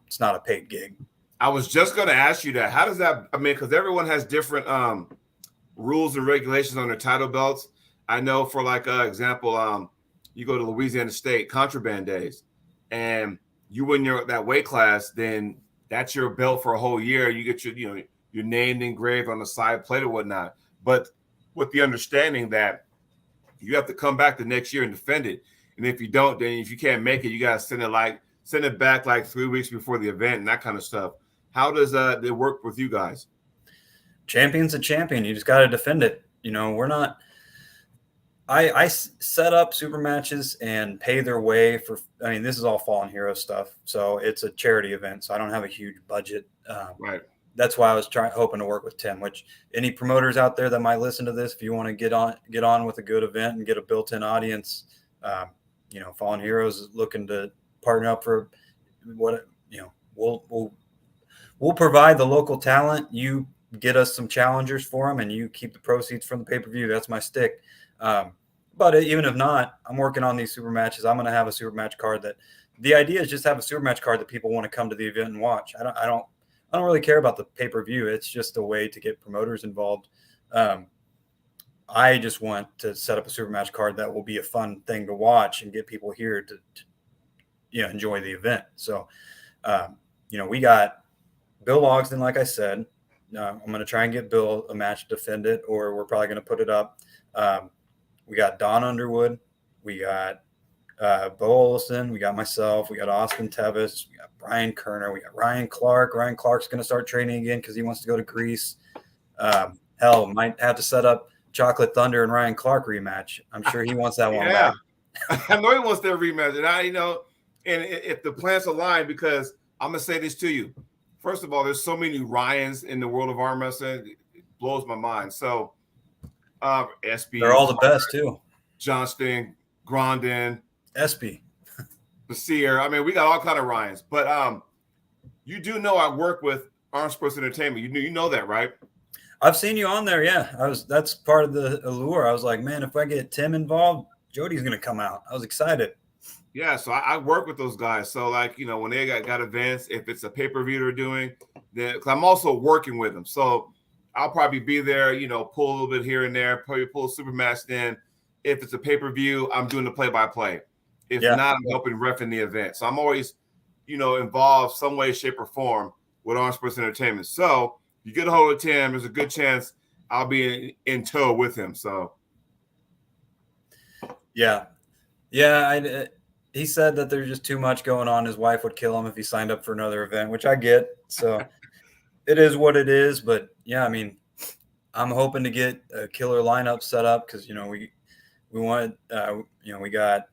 It's not a paid gig. I was just going to ask you that. How does that? I mean, because everyone has different rules and regulations on their title belts. I know, for like example, you go to Louisiana State contraband days, and you win that weight class, then that's your belt for a whole year. You get your name engraved on the side plate or whatnot. But with the understanding that you have to come back the next year and defend it. And if you don't, then if you can't make it, you got to send it back like 3 weeks before the event and that kind of stuff. How does it work with you guys? Champion's a champion. You just got to defend it. We're not. I set up super matches and pay their way for. I mean, this is all Fallen Hero stuff, so it's a charity event. So I don't have a huge budget. Right. That's why I was hoping to work with Tim. Which any promoters out there that might listen to this, if you want to get on with a good event and get a built-in audience, Fallen Heroes is looking to partner up for what we'll provide the local talent. You get us some challengers for them, and you keep the proceeds from the pay-per-view. That's my stick. But even if not, I'm working on these super matches. I'm going to have a super match card that the idea is just have a super match card that people want to come to the event and watch. I don't really care about the pay-per-view. It's just a way to get promoters involved. I just want to set up a super match card that will be a fun thing to watch and get people here to enjoy the event. So, we got Bill Logsdon, like I said. I'm going to try and get Bill a match to defend it, or we're probably going to put it up. We got Don Underwood. We got Bo Olson. We got myself. We got Austin Tevis. We got Brian Kerner. We got Ryan Clark. Ryan Clark's going to start training again because he wants to go to Greece. Might have to set up Chocolate Thunder and Ryan Clark rematch. I'm sure he wants that one back. I know he wants that rematch. And if the plans align, because I'm going to say this to you. First of all, there's so many Ryans in the world of arm wrestling. It blows my mind. So, SB. They're all the best, too. Johnston, Grondin. SB. Bashir. I mean, we got all kind of Ryans. But you do know I work with Arm Sports Entertainment. You know that, right? I've seen you on there, yeah. That's part of the allure. I was like, man, if I get Tim involved, Jody's going to come out. I was excited. Yeah, so I work with those guys. So, when they got events, if it's a pay-per-view they're doing, then because I'm also working with them. So I'll probably be there, pull a little bit here and there, probably pull a super match in. If it's a pay-per-view, I'm doing the play-by-play. If not, I'm helping ref in the event. So I'm always, involved some way, shape, or form with Arm Sports Entertainment. So you get a hold of Tim, there's a good chance I'll be in tow with him. So yeah, he said that there's just too much going on. His wife would kill him if he signed up for another event, which I get. So it is what it is. But yeah, I mean, I'm hoping to get a killer lineup set up because we want we got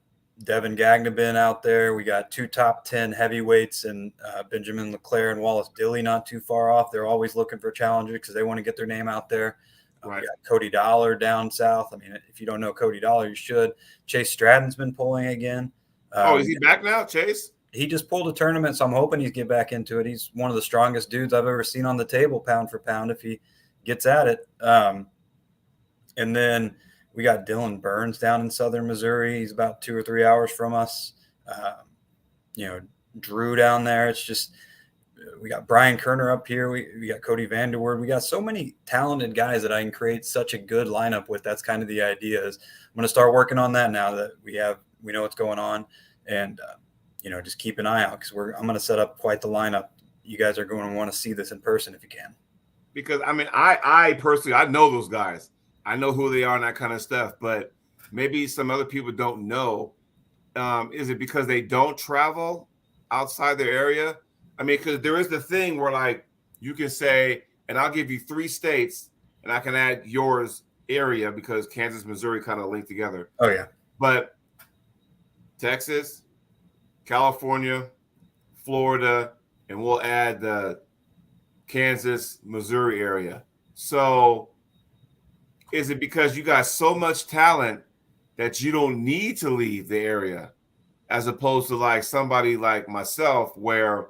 Devin Gagnabin out there. We got 2 top 10 heavyweights and Benjamin Leclerc and Wallace Dilly not too far off. They're always looking for challengers because they want to get their name out there. Right. We got Cody Dollar down south. I mean, if you don't know Cody Dollar, you should. Chase Stratton's been pulling again. Is he back now, Chase? He just pulled a tournament, so I'm hoping he's get back into it. He's one of the strongest dudes I've ever seen on the table, pound for pound, if he gets at it. And then we got Dylan Burns down in southern Missouri. He's about 2 or 3 hours from us. Drew down there. It's just we got Brian Kerner up here. We got Cody Vanderwoord. We got so many talented guys that I can create such a good lineup with. That's kind of the idea. Is I'm going to start working on that now that we know what's going on, and just keep an eye out because I'm going to set up quite the lineup. You guys are going to want to see this in person if you can. Because I mean, I personally I know those guys. I know who they are and that kind of stuff. But maybe some other people don't know. Is it because they don't travel outside their area? I mean, because there is the thing where you can say, and I'll give you 3 states, and I can add yours area because Kansas, Missouri kind of linked together. Oh yeah, but Texas, California, Florida, and we'll add the Kansas, Missouri area. So is it because you got so much talent that you don't need to leave the area as opposed to somebody like myself where,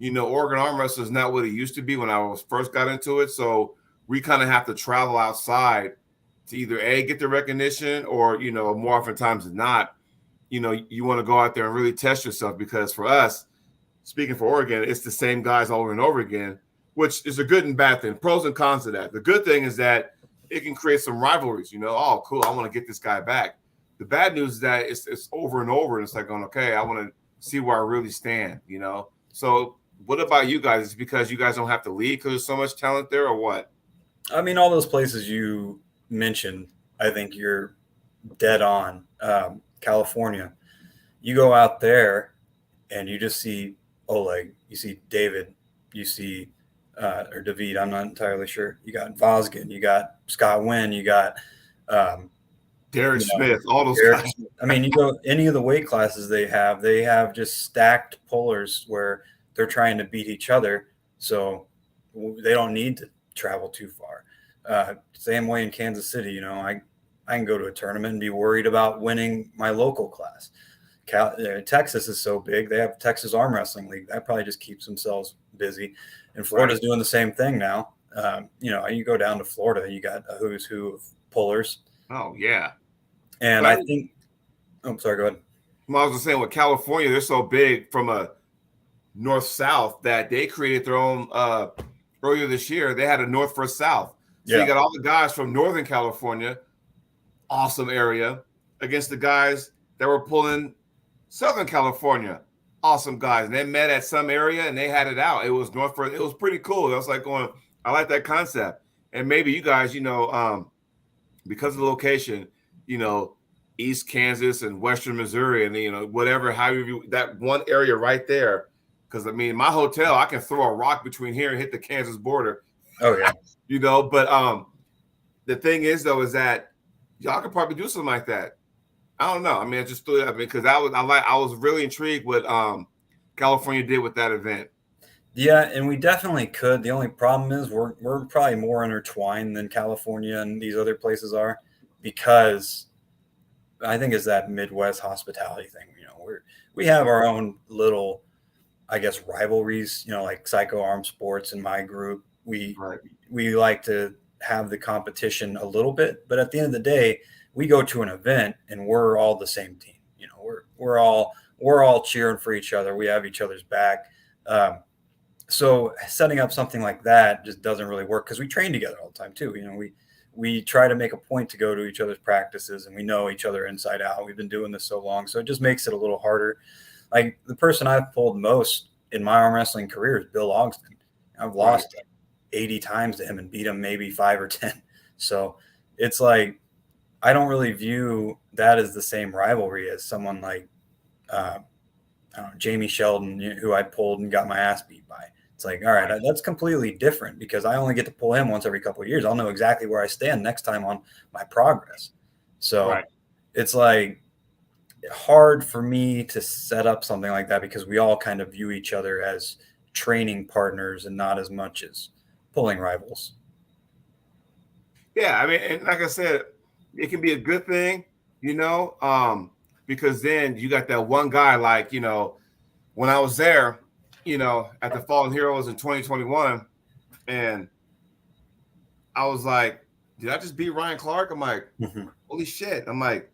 Oregon arm wrestling is not what it used to be when I first got into it. So we kind of have to travel outside to either get the recognition or, more often times than not, you want to go out there and really test yourself because for us, speaking for Oregon, it's the same guys over and over again, which is a good and bad thing, pros and cons of that. The good thing is that it can create some rivalries, oh, cool, I want to get this guy back. The bad news is that it's over and over, and it's going, okay, I want to see where I really stand, So what about you guys? Is it because you guys don't have to leave because there's so much talent there or what? I mean, all those places you mentioned, I think you're dead on. California. You go out there and you just see Oleg, you see David, you see or David, I'm not entirely sure. You got Vosgin, you got Scott Wynn, you got Derek Smith, all those Derek guys. Smith. I mean, you go any of the weight classes they have just stacked pullers where they're trying to beat each other, so they don't need to travel too far. Same way in Kansas City, you know, I can go to a tournament and be worried about winning my local class. Texas is so big; they have Texas Arm Wrestling League. That probably just keeps themselves busy. And Florida's doing the same thing now. You know, you go down to Florida, you got a who's who of pullers. Oh yeah, and I think. Oh, sorry. Go ahead. I was just saying with California, they're so big from a north-south that they created their own. Earlier this year, they had a north versus south. So you got all the guys from Northern California, awesome area, against the guys that were pulling Southern California, awesome guys. And they met at some area and they had it out. It was north versus. It was pretty cool. I was like going, I like that concept. And maybe you guys, you know, because of the location, you know, East Kansas and Western Missouri and, you know, whatever, however you, that one area right there. Because, I mean, my hotel, I can throw a rock between here and hit the Kansas border. Oh, yeah. You know, but the thing is, though, is that y'all could probably do something like that. I don't know. I mean, I just threw it up because I was really intrigued what California did with that event. Yeah, and we definitely could. The only problem is we're probably more intertwined than California and these other places are, because I think it's that Midwest hospitality thing. You know, we have our own little, I guess, rivalries. You know, like Psycho Arm Sports and my group. We like to have the competition a little bit, but at the end of the day, we go to an event and we're all the same team. You know, we're all cheering for each other. We have each other's back. So setting up something like that just doesn't really work because we train together all the time too. You know, we try to make a point to go to each other's practices and we know each other inside out. We've been doing this so long, so it just makes it a little harder. Like the person I've pulled most in my arm wrestling career is Bill Ogston. I've lost 80 times to him and beat him maybe 5 or 10. So it's like, I don't really view that as the same rivalry as someone like, I don't know, Jamie Sheldon, who I pulled and got my ass beat by. It's like, all right, that's completely different because I only get to pull him once every couple of years. I'll know exactly where I stand next time on my progress. So it's like hard for me to set up something like that because we all kind of view each other as training partners and not as much as pulling rivals. Yeah, I mean, and like I said, it can be a good thing, you know, because then you got that one guy like, you know, when I was there, you know, at the Fallen Heroes in 2021, and I was like, did I just beat Ryan Clark? I'm like, holy shit. I'm like,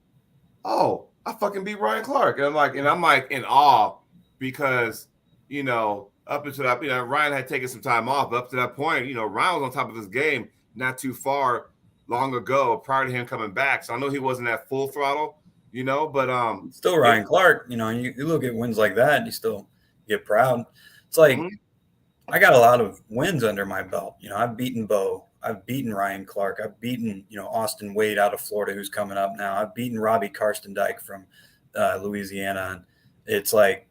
oh, I fucking beat Ryan Clark. And I'm like in awe because, you know, up until that, you know, Ryan had taken some time off. But up to that point, you know, Ryan was on top of his game not too far long ago prior to him coming back. So I know he wasn't at full throttle, you know, but still Ryan Clark, you know, you look at wins like that and you still get proud. It's like I got a lot of wins under my belt. You know, I've beaten Bo. I've beaten Ryan Clark. I've beaten, you know, Austin Wade out of Florida, who's coming up now. I've beaten Robbie Karstendijk from Louisiana. And it's like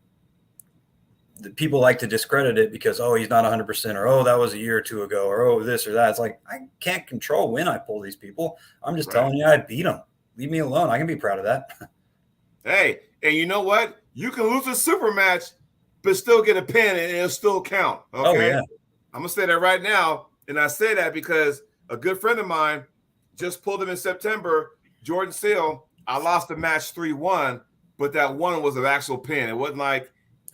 the people like to discredit it because, oh, he's not 100%, or, oh, that was a year or two ago, or, oh, this or that. It's like, I can't control when I pull these people. I'm just telling you I beat them. Leave me alone. I can be proud of that. Hey, and you know what? You can lose a super match, but still get a pin and it'll still count. Okay. Oh, yeah. I'm going to say that right now. And I say that because a good friend of mine just pulled him in September, Jordan Seal. I lost the match 3-1, but that one was an actual pin. It wasn't like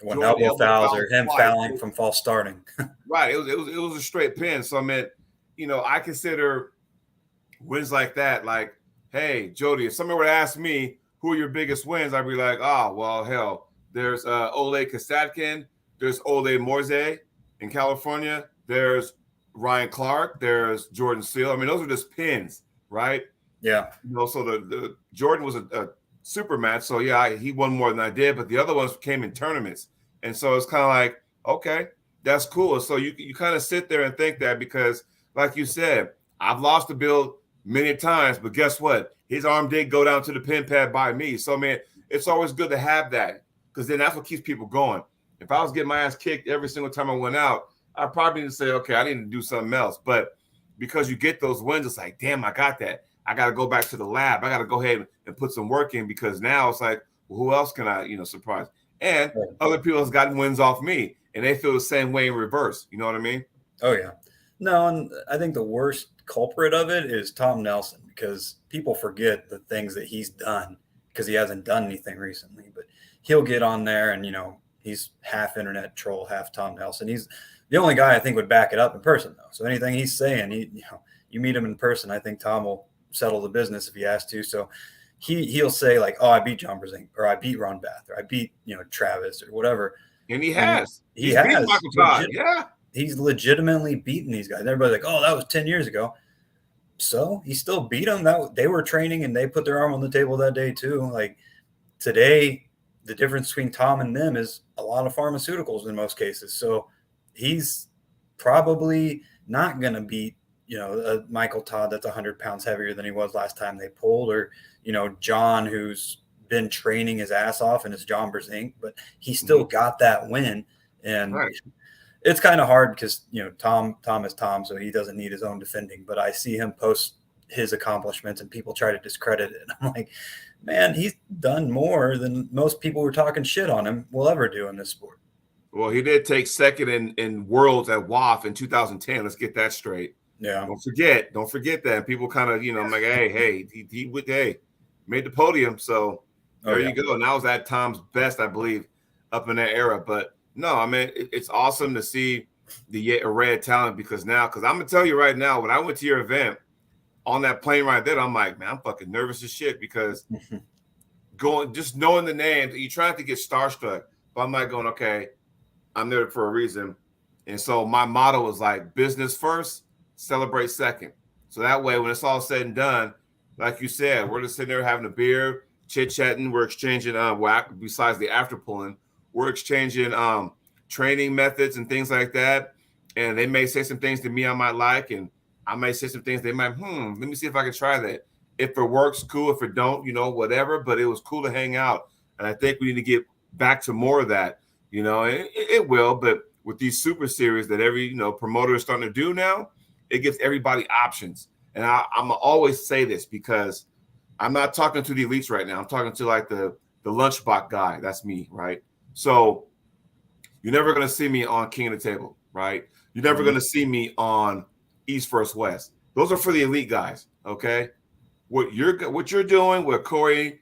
elbow fouls or him fouling from false starting. Right. It was a straight pin. So I mean, you know, I consider wins like that, like, hey, Jody, if somebody were to ask me who are your biggest wins, I'd be like, well, hell, there's Ole Kastatkin, there's Ole Morze in California, there's Ryan Clark, there's Jordan Seal. I mean, those are just pins, right? Yeah. You know, so the Jordan was a super match. So yeah, he won more than I did, but the other ones came in tournaments. And so it's kind of like, okay, that's cool. So you kind of sit there and think that because, like you said, I've lost the Bill many times, but guess what? His arm did go down to the pin pad by me. So, man, it's always good to have that because then that's what keeps people going. If I was getting my ass kicked every single time I went out, I probably need to say, okay, I need to do something else. But because you get those wins, it's like, damn, I got that. I got to go back to the lab. I got to go ahead and put some work in because now it's like, well, who else can I, surprise? And other people have gotten wins off me, and they feel the same way in reverse. You know what I mean? Oh, yeah. No, and I think the worst culprit of it is Tom Nelson because people forget the things that he's done because he hasn't done anything recently. But he'll get on there and, he's half internet troll, half Tom Nelson. He's the only guy I think would back it up in person, though. So anything he's saying, you meet him in person, I think Tom will settle the business if he has to. So he'll say like, oh, I beat John Brzezinski, or I beat Ron Bath, or I beat, Travis, or whatever. And he has. He has. Michael Todd. Yeah. He's legitimately beaten these guys. Everybody's like, oh, that was 10 years ago. So he still beat them. They were training and they put their arm on the table that day too. Like today, the difference between Tom and them is a lot of pharmaceuticals in most cases. So he's probably not going to beat, a Michael Todd that's 100 pounds heavier than he was last time they pulled, or, John, who's been training his ass off and is John Brzezinski, but he still got that win. And it's kind of hard because, Tom is Tom, so he doesn't need his own defending. But I see him post his accomplishments and people try to discredit it. And I'm like, man, he's done more than most people who are talking shit on him will ever do in this sport. Well, he did take second in Worlds at WAF in 2010. Let's get that straight. Yeah. Don't forget that. People kind of, I'm like, hey, he made the podium. So there you go. And that was at Tom's best, I believe, up in that era. But no, I mean, it's awesome to see the array of talent because I'm going to tell you right now, when I went to your event on that plane right there, I'm like, man, I'm fucking nervous as shit because just knowing the names, you're trying to get starstruck. But I'm like going, okay, I'm there for a reason. And so my motto was like business first, celebrate second. So that way, when it's all said and done, like you said, we're just sitting there having a beer, chit-chatting. We're exchanging, besides the after pulling, we're exchanging training methods and things like that. And they may say some things to me I might like, and I may say some things they might, let me see if I can try that. If it works, cool. If it don't, whatever. But it was cool to hang out. And I think we need to get back to more of that. It will, but with these super series that every, promoter is starting to do now, it gives everybody options. And I'm always say this because I'm not talking to the elites right now. I'm talking to like the lunchbox guy. That's me, right? So you're never going to see me on King of the Table, right? You're never going to see me on East vs. West. Those are for the elite guys, okay? What you're doing, what Corey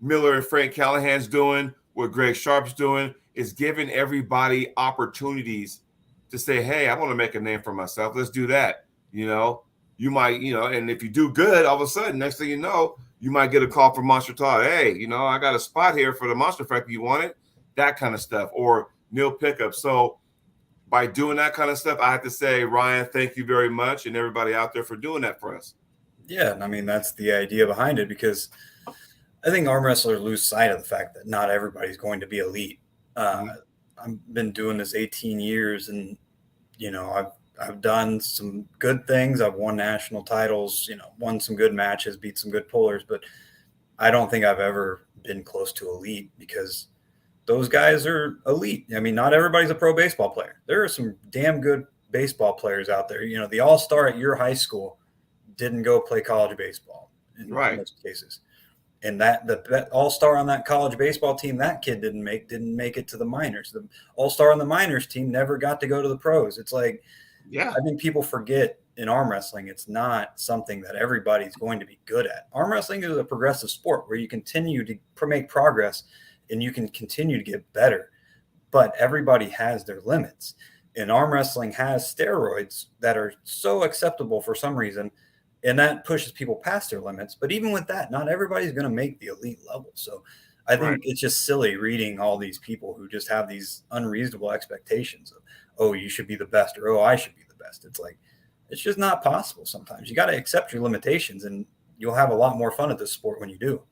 Miller and Frank Callahan's doing, what Greg Sharp's doing, is giving everybody opportunities to say, hey, I want to make a name for myself. Let's do that. You might, and if you do good, all of a sudden, next thing you know, you might get a call from Monster Todd. Hey, I got a spot here for the Monster Factory. You want it? That kind of stuff. Or Neil Pickup. So by doing that kind of stuff, I have to say, Ryan, thank you very much. And everybody out there for doing that for us. Yeah. And I mean, that's the idea behind it because I think arm wrestlers lose sight of the fact that not everybody's going to be elite. I've been doing this 18 years and, I've done some good things. I've won national titles, won some good matches, beat some good pullers, but I don't think I've ever been close to elite because those guys are elite. I mean, not everybody's a pro baseball player. There are some damn good baseball players out there. The all-star at your high school didn't go play college baseball in most cases. And that the all-star on that college baseball team, that kid didn't make it to the minors. The all-star on the minors team never got to go to the pros. It's like, I think people forget in arm wrestling, it's not something that everybody's going to be good at. Arm wrestling is a progressive sport where you continue to make progress and you can continue to get better, but everybody has their limits. And arm wrestling has steroids that are so acceptable for some reason, and that pushes people past their limits. But even with that, not everybody's going to make the elite level. So I think it's just silly reading all these people who just have these unreasonable expectations of, oh, you should be the best, or, oh, I should be the best. It's like, it's just not possible sometimes. You got to accept your limitations, and you'll have a lot more fun at this sport when you do.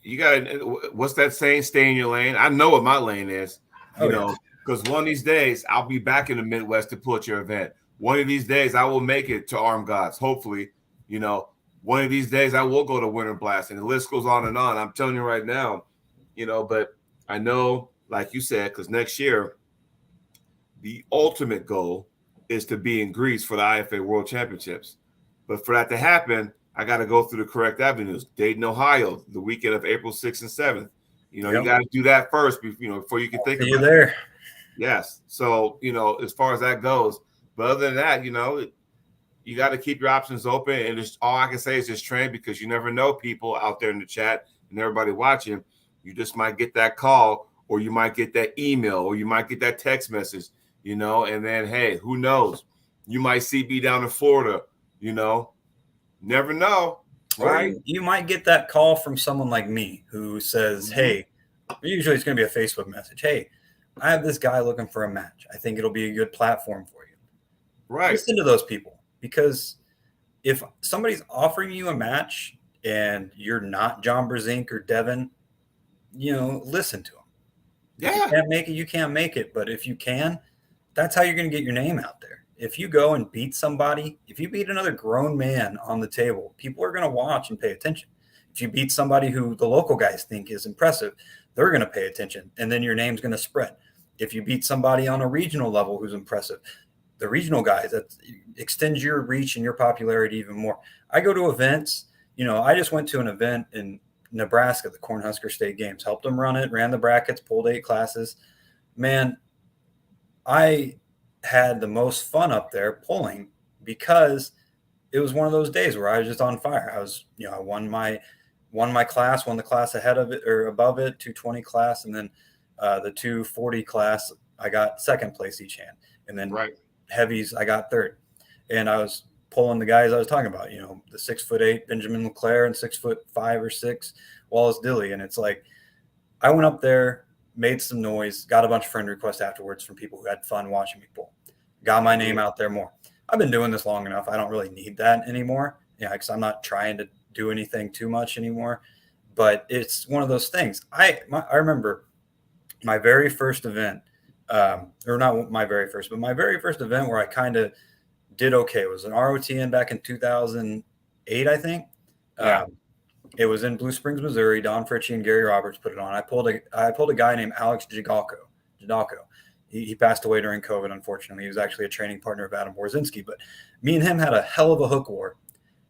You got to, what's that saying? Stay in your lane. I know what my lane is, because one of these days I'll be back in the Midwest to pull at your event. One of these days I will make it to Arm Gods, hopefully, one of these days I will go to Winter Blast, and the list goes on and on. I'm telling you right now, but I know, like you said, because next year the ultimate goal is to be in Greece for the IFA World Championships. But for that to happen, I got to go through the correct avenues. Dayton, Ohio, the weekend of April 6th and 7th. You got to do that first, before you can think about it. There. Yes. So, as far as that goes, but other than that, you got to keep your options open. And just all I can say is just train, because you never know, people out there in the chat and everybody watching. You just might get that call, or you might get that email, or you might get that text message, and then, hey, who knows? You might see me down in Florida, never know. Right. Or you might get that call from someone like me who says, hey, usually it's going to be a Facebook message. Hey, I have this guy looking for a match. I think it'll be a good platform for you. Right. Listen to those people, because if somebody's offering you a match and you're not John Brzezinski or Devin, listen to them. Yeah. If you can't make it, you can't make it. But if you can, that's how you're going to get your name out there. If you go and beat somebody, if you beat another grown man on the table, people are going to watch and pay attention. If you beat somebody who the local guys think is impressive, they're going to pay attention, and then your name's going to spread. If you beat somebody on a regional level who's impressive, the regional guys, that extends your reach and your popularity even more. I go to events. I just went to an event in Nebraska, the Cornhusker State Games, helped them run it, ran the brackets, pulled 8 classes. Man, I had the most fun up there pulling, because it was one of those days where I was just on fire. I was, I won my class, won the class ahead of it or above it, 220 class, and then the 240 class, I got second place each hand, and then heavies, I got third. And I was pulling the guys I was talking about, the 6'8" Benjamin LeClaire and 6'5" or 6" Wallace Dilly, and it's like I went up there, made some noise, got a bunch of friend requests afterwards from people who had fun watching me pull. Got my name out there more. I've been doing this long enough. I don't really need that anymore. Because I'm not trying to do anything too much anymore. But it's one of those things. I remember my very first event, or not my very first, but my very first event where I kind of did okay. It was an ROTN back in 2008, I think. Yeah. It was in Blue Springs, Missouri. Don Fritchie and Gary Roberts put it on. I pulled a guy named Alex Jadalko. He passed away during COVID, unfortunately. He was actually a training partner of Adam Borzinski. But me and him had a hell of a hook war.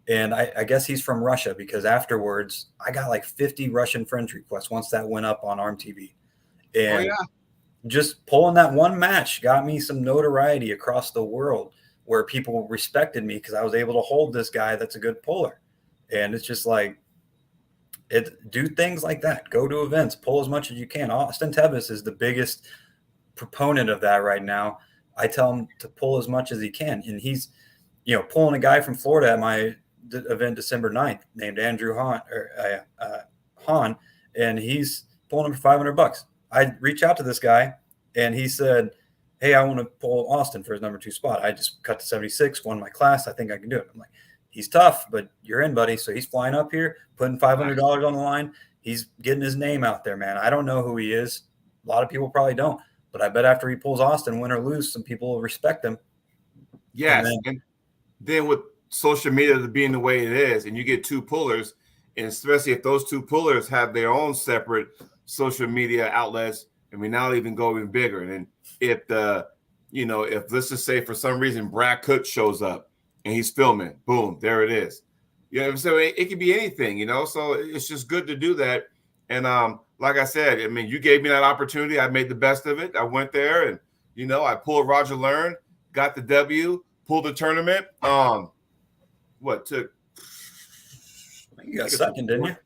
And I guess he's from Russia, because afterwards I got like 50 Russian friends requests once that went up on ArmTV. And just pulling that one match got me some notoriety across the world, where people respected me because I was able to hold this guy that's a good puller. And it's just like, do things like that. Go to events, pull as much as you can. Austin Tevis is the biggest proponent of that right now. I tell him to pull as much as he can. And he's, pulling a guy from Florida at my event December 9th named Andrew Hahn, and he's pulling him for $500. I reached out to this guy, and he said, hey, I want to pull Austin for his number 2 spot. I just cut to 76, won my class. I think I can do it. I'm like, he's tough, but you're in, buddy. So he's flying up here, putting $500 on the line. He's getting his name out there, man. I don't know who he is. A lot of people probably don't. But I bet after he pulls Austin, win or lose, some people will respect him. Yes. And then with social media being the way it is, and you get 2 pullers, and especially if those 2 pullers have their own separate social media outlets, and we now even go even bigger. And then if if let's just say for some reason Brad Cook shows up and he's filming, boom, there it is. So it could be anything, so it's just good to do that. And like I said, you gave me that opportunity. I made the best of it. I went there and, I pulled Roger Learn, got the W, pulled the tournament. You got second, didn't you?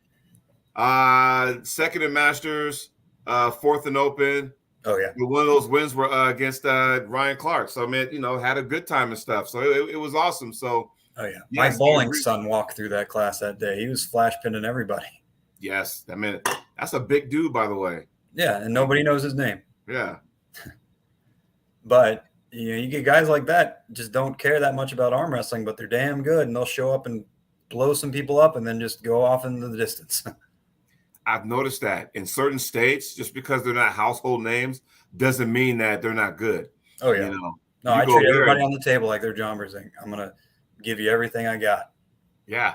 Second in Masters, 4th in Open. Oh, yeah. One of those wins were against Ryan Clark. So, had a good time and stuff. So it was awesome. So, oh, yeah. My bowling son walked through that class that day. He was flash pinning everybody. Yes. That's a big dude, by the way. Yeah. And nobody knows his name. Yeah. But, you get guys like that just don't care that much about arm wrestling, but they're damn good. And they'll show up and blow some people up and then just go off into the distance. I've noticed that in certain states, just because they're not household names doesn't mean that they're not good. Oh, yeah. No, I treat everybody on the table like they're John Brzezinski. I'm going to give you everything I got. Yeah.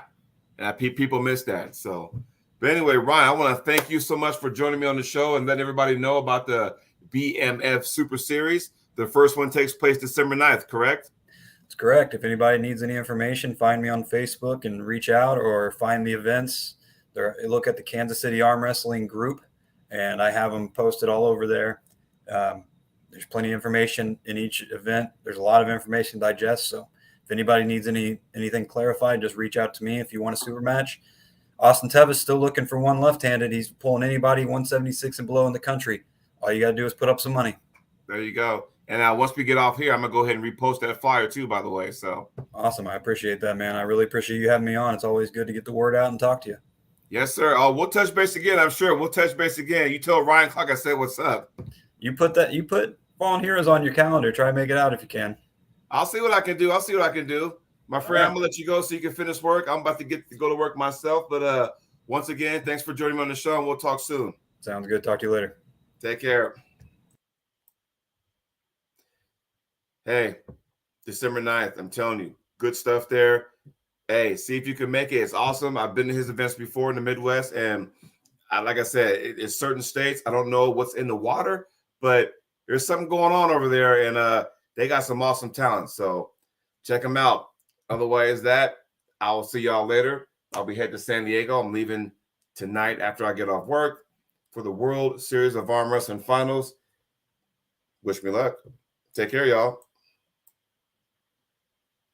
And people miss that. So, but anyway, Ryan, I want to thank you so much for joining me on the show and letting everybody know about the BMF Super Series. The first one takes place December 9th, correct? It's correct. If anybody needs any information, find me on Facebook and reach out, or find the events. Look at the Kansas City Arm Wrestling group, and I have them posted all over there. There's plenty of information in each event. There's a lot of information to digest. So if anybody needs anything clarified, just reach out to me if you want a super match. Austin Tevis still looking for one left-handed. He's pulling anybody 176 and below in the country. All you got to do is put up some money. There you go. And once we get off here, I'm going to go ahead and repost that flyer too, by the way. So awesome. I appreciate that, man. I really appreciate you having me on. It's always good to get the word out and talk to you. Yes, sir. Oh, we'll touch base again. I'm sure we'll touch base again. You told Ryan Clark I said what's up. You put Fallen Heroes on your calendar. Try and make it out if you can. I'll see what I can do. My friend, I'm going to let you go so you can finish work. I'm about to go to work myself. But once again, thanks for joining me on the show, and we'll talk soon. Sounds good. Talk to you later. Take care. Hey, December 9th, I'm telling you, good stuff there. Hey, see if you can make it. It's awesome. I've been to his events before in the Midwest, and like I said, it's certain states. I don't know what's in the water, but there's something going on over there, and they got some awesome talent. So check them out. Otherwise, I will see y'all later. I'll be heading to San Diego. I'm leaving tonight after I get off work for the World Series of Arm Wrestling Finals. Wish me luck. Take care, y'all.